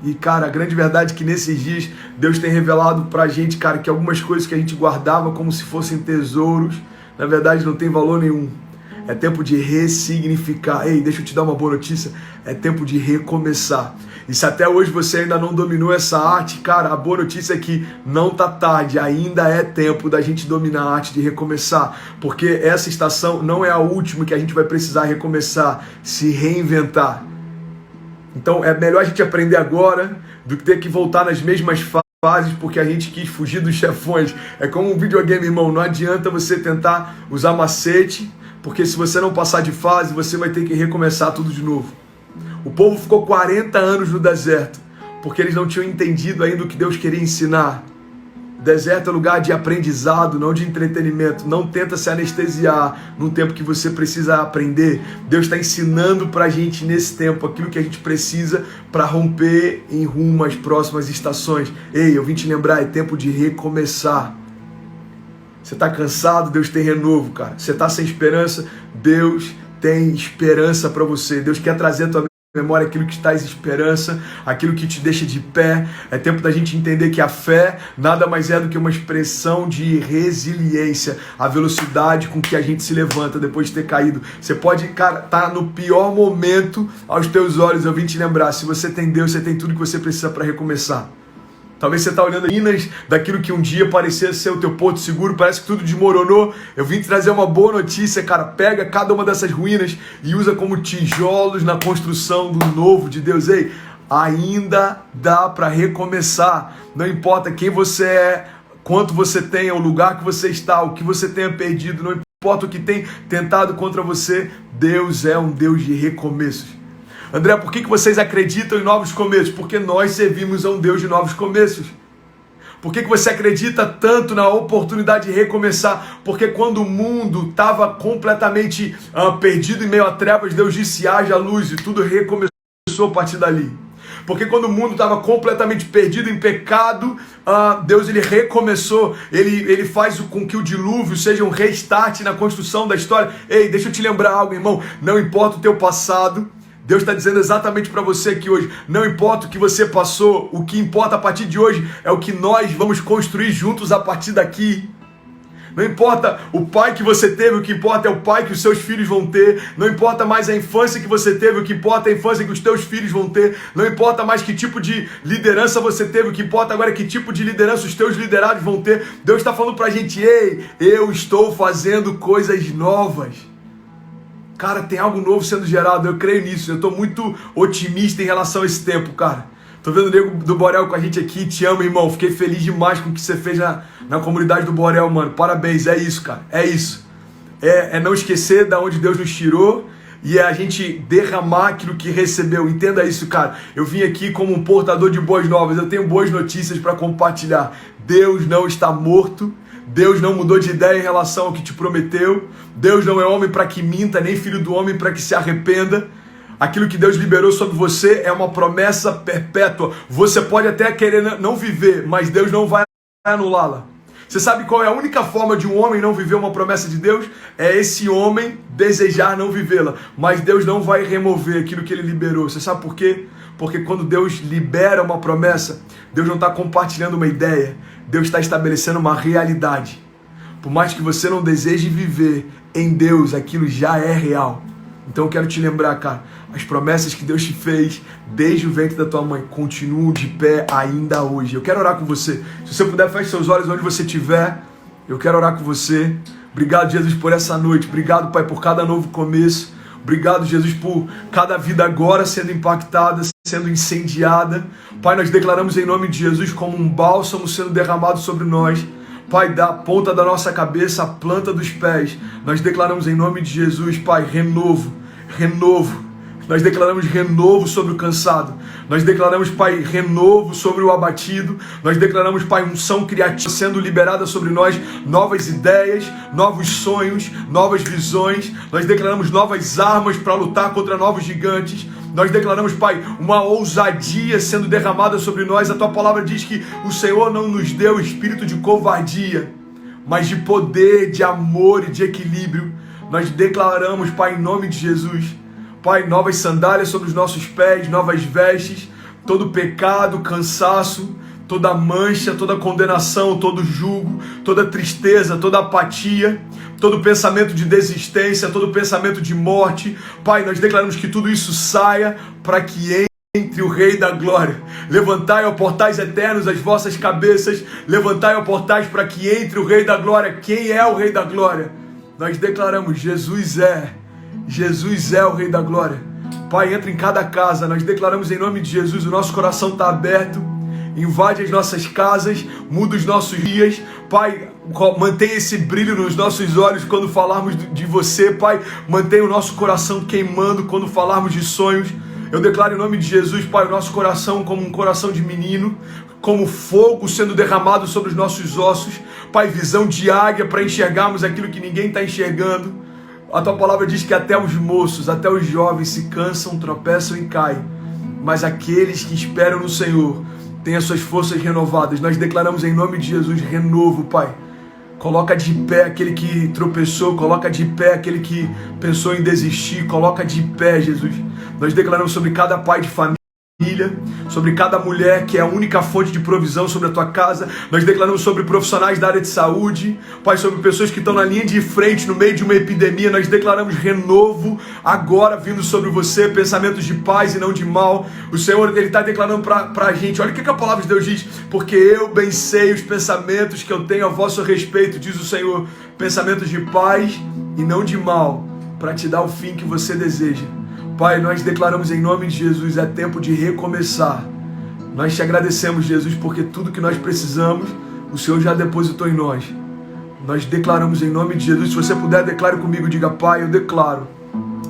E, cara, a grande verdade é que nesses dias Deus tem revelado pra gente, cara, que algumas coisas que a gente guardava como se fossem tesouros, na verdade não tem valor nenhum. é tempo de ressignificar. Ei, deixa eu te dar uma boa notícia, é tempo de recomeçar. E se até hoje você ainda não dominou essa arte, cara, a boa notícia é que não tá tarde, ainda é tempo da gente dominar a arte de recomeçar, porque essa estação não é a última que a gente vai precisar recomeçar, se reinventar. Então é melhor a gente aprender agora do que ter que voltar nas mesmas fases porque a gente quis fugir dos chefões. É como um videogame, irmão, não adianta você tentar usar macete, porque se você não passar de fase, você vai ter que recomeçar tudo de novo. O povo ficou 40 anos no deserto, porque eles não tinham entendido ainda o que Deus queria ensinar. Deserto é lugar de aprendizado, não de entretenimento. Não tenta se anestesiar num tempo que você precisa aprender. Deus está ensinando pra gente nesse tempo aquilo que a gente precisa para romper em rumo às próximas estações. Ei, eu vim te lembrar, é tempo de recomeçar. Você está cansado? Deus tem renovo, cara. Você está sem esperança? Deus tem esperança para você. Deus quer trazer a tua memória aquilo que te traz esperança, aquilo que te deixa de pé. É tempo da gente entender que a fé nada mais é do que uma expressão de resiliência, a velocidade com que a gente se levanta depois de ter caído. Você pode, cara, tá no pior momento aos teus olhos. Eu vim te lembrar, se você tem Deus, você tem tudo que você precisa para recomeçar. Talvez você está olhando ruínas daquilo que um dia parecia ser o teu porto seguro, parece que tudo desmoronou. Eu vim te trazer uma boa notícia, cara. Pega cada uma dessas ruínas e usa como tijolos na construção do novo de Deus. Ei, ainda dá para recomeçar. Não importa quem você é, quanto você tem, o lugar que você está, o que você tenha perdido, não importa o que tem tentado contra você, Deus é um Deus de recomeços. André, por que vocês acreditam em novos começos? Porque nós servimos a um Deus de novos começos. Por que você acredita tanto na oportunidade de recomeçar? Porque quando o mundo estava completamente perdido em meio a trevas, Deus disse, haja luz, e tudo recomeçou a partir dali. Porque quando o mundo estava completamente perdido em pecado, Deus ele recomeçou, ele faz com que o dilúvio seja um restart na construção da história. Ei, deixa eu te lembrar algo, irmão, não importa o teu passado, Deus está dizendo exatamente para você aqui hoje, não importa o que você passou, o que importa a partir de hoje é o que nós vamos construir juntos a partir daqui. Não importa o pai que você teve, o que importa é o pai que os seus filhos vão ter. Não importa mais a infância que você teve, o que importa é a infância que os teus filhos vão ter. Não importa mais que tipo de liderança você teve, o que importa agora é que tipo de liderança os teus liderados vão ter. Deus está falando para a gente, ei, eu estou fazendo coisas novas. Cara, tem algo novo sendo gerado, eu creio nisso, eu estou muito otimista em relação a esse tempo, cara. Tô vendo o Nego do Borel com a gente aqui, te amo, irmão, fiquei feliz demais com o que você fez na comunidade do Borel, mano, parabéns, é isso, cara, é isso. É não esquecer da onde Deus nos tirou e é a gente derramar aquilo que recebeu, entenda isso, cara. Eu vim aqui como um portador de boas novas, eu tenho boas notícias para compartilhar. Deus não está morto. Deus não mudou de ideia em relação ao que te prometeu. Deus não é homem para que minta, nem filho do homem para que se arrependa. Aquilo que Deus liberou sobre você é uma promessa perpétua. Você pode até querer não viver, mas Deus não vai anulá-la. Você sabe qual é a única forma de um homem não viver uma promessa de Deus? É esse homem desejar não vivê-la. Mas Deus não vai remover aquilo que ele liberou. Você sabe por quê? Porque quando Deus libera uma promessa, Deus não está compartilhando uma ideia. Deus está estabelecendo uma realidade. Por mais que você não deseje viver em Deus, aquilo já é real. Então eu quero te lembrar, cara, as promessas que Deus te fez desde o ventre da tua mãe continuam de pé ainda hoje. Eu quero orar com você. Se você puder, feche seus olhos onde você estiver. Eu quero orar com você. Obrigado, Jesus, por essa noite. Obrigado, Pai, por cada novo começo. Obrigado, Jesus, por cada vida agora sendo impactada, sendo incendiada. Pai, nós declaramos em nome de Jesus como um bálsamo sendo derramado sobre nós. Pai, da ponta da nossa cabeça à planta dos pés, nós declaramos em nome de Jesus, Pai, renovo, renovo. Nós declaramos renovo sobre o cansado. Nós declaramos, Pai, renovo sobre o abatido. Nós declaramos, Pai, unção criativa sendo liberada sobre nós. Novas ideias, novos sonhos, novas visões. Nós declaramos novas armas para lutar contra novos gigantes. Nós declaramos, Pai, uma ousadia sendo derramada sobre nós. A Tua palavra diz que o Senhor não nos deu espírito de covardia, mas de poder, de amor e de equilíbrio. Nós declaramos, Pai, em nome de Jesus, Pai, novas sandálias sobre os nossos pés, novas vestes, todo pecado, cansaço, toda mancha, toda condenação, todo julgo, toda tristeza, toda apatia, todo pensamento de desistência, todo pensamento de morte. Pai, nós declaramos que tudo isso saia para que entre o Rei da Glória. Levantai, ó portais eternos, as vossas cabeças. Levantai, ó portais, para que entre o Rei da Glória. Quem é o Rei da Glória? Nós declaramos, Jesus é o Rei da Glória. Pai, entra em cada casa. Nós declaramos em nome de Jesus, o nosso coração está aberto. Invade as nossas casas, muda os nossos dias. Pai, mantenha esse brilho nos nossos olhos quando falarmos de você. Pai, mantenha o nosso coração queimando quando falarmos de sonhos. Eu declaro em nome de Jesus, Pai, o nosso coração como um coração de menino, como fogo sendo derramado sobre os nossos ossos. Pai, visão de águia para enxergarmos aquilo que ninguém está enxergando. A Tua palavra diz que até os moços, até os jovens se cansam, tropeçam e caem. Mas aqueles que esperam no Senhor têm as suas forças renovadas. Nós declaramos em nome de Jesus renovo, Pai. Coloca de pé aquele que tropeçou, coloca de pé aquele que pensou em desistir, coloca de pé, Jesus. Nós declaramos sobre cada pai de família, sobre cada mulher que é a única fonte de provisão sobre a tua casa. Nós declaramos sobre profissionais da área de saúde, Pai, sobre pessoas que estão na linha de frente no meio de uma epidemia. Nós declaramos renovo agora vindo sobre você, pensamentos de paz e não de mal. O Senhor, Ele está declarando para a gente, olha o que a palavra de Deus diz: porque eu bem sei os pensamentos que eu tenho a vosso respeito, diz o Senhor, pensamentos de paz e não de mal, para te dar o fim que você deseja. Pai, nós declaramos em nome de Jesus, é tempo de recomeçar. Nós te agradecemos, Jesus, porque tudo que nós precisamos, o Senhor já depositou em nós. Nós declaramos em nome de Jesus. Se você puder, declare comigo, diga: Pai, eu declaro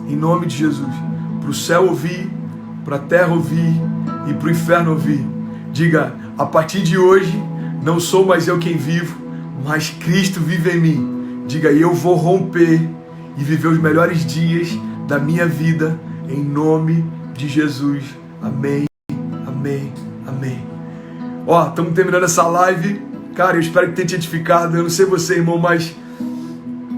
em nome de Jesus, para o céu ouvir, para a terra ouvir e para o inferno ouvir. Diga: a partir de hoje, não sou mais eu quem vivo, mas Cristo vive em mim. Diga: eu vou romper e viver os melhores dias da minha vida, em nome de Jesus. Amém, amém, amém. Ó, estamos terminando essa live. Cara, eu espero que tenha te edificado. Eu não sei você, irmão, mas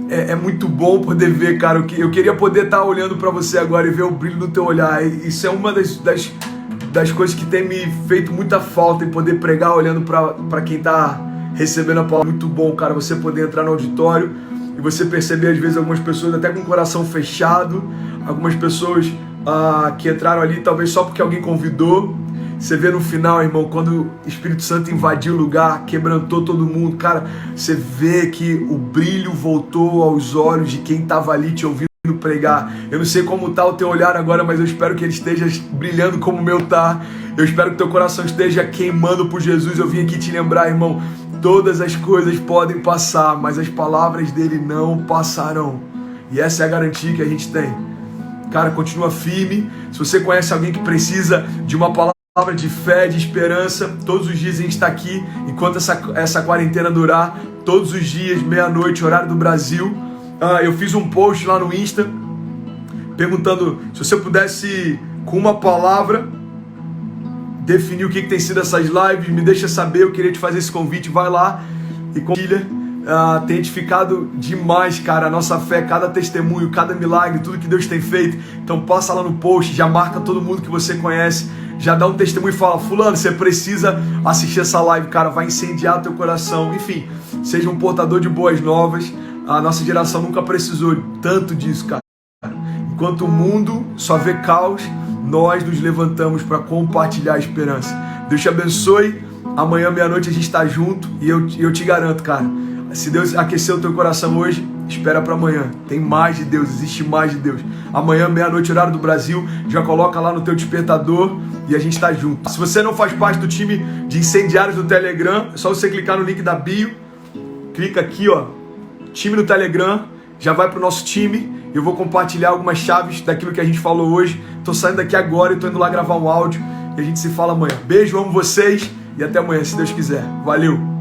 é muito bom poder ver, cara. Eu queria poder estar olhando para você agora e ver o brilho do teu olhar. Isso é uma das coisas que tem me feito muita falta, em poder pregar olhando para quem está recebendo a palavra. Muito bom, cara, você poder entrar no auditório e você perceber, às vezes, algumas pessoas até com o coração fechado, algumas pessoas que entraram ali talvez só porque alguém convidou. Você vê no final, irmão, quando o Espírito Santo invadiu o lugar, quebrantou todo mundo, cara, você vê que o brilho voltou aos olhos de quem estava ali te ouvindo pregar. Eu não sei como está o teu olhar agora, mas eu espero que ele esteja brilhando como o meu tá. Eu espero que teu coração esteja queimando por Jesus. Eu vim aqui te lembrar, irmão, todas as coisas podem passar, mas as palavras dele não passarão. E essa é a garantia que a gente tem. Cara, continua firme. Se você conhece alguém que precisa de uma palavra de fé, de esperança, todos os dias a gente está aqui, enquanto essa quarentena durar, todos os dias, meia-noite, horário do Brasil. Eu fiz um post lá no Insta, perguntando se você pudesse, com uma palavra, definir o que tem sido essas lives, me deixa saber. Eu queria te fazer esse convite, vai lá e compartilha. Tem edificado demais, cara, a nossa fé, cada testemunho, cada milagre, tudo que Deus tem feito. Então passa lá no post, já marca todo mundo que você conhece, já dá um testemunho e fala: fulano, você precisa assistir essa live, cara, vai incendiar teu coração. Enfim, seja um portador de boas novas. A nossa geração nunca precisou tanto disso, cara. Enquanto o mundo só vê caos, nós nos levantamos para compartilhar a esperança. Deus te abençoe. Amanhã, meia-noite, a gente está junto. E eu te garanto, cara, se Deus aqueceu o teu coração hoje, espera para amanhã. Tem mais de Deus, existe mais de Deus. Amanhã, meia-noite, horário do Brasil, já coloca lá no teu despertador e a gente está junto. Se você não faz parte do time de incendiários do Telegram, é só você clicar no link da bio. Clica aqui, ó, time no Telegram, já vai pro nosso time. Eu vou compartilhar algumas chaves daquilo que a gente falou hoje. Tô saindo daqui agora e tô indo lá gravar um áudio e a gente se fala amanhã. Beijo, amo vocês e até amanhã, se Deus quiser. Valeu!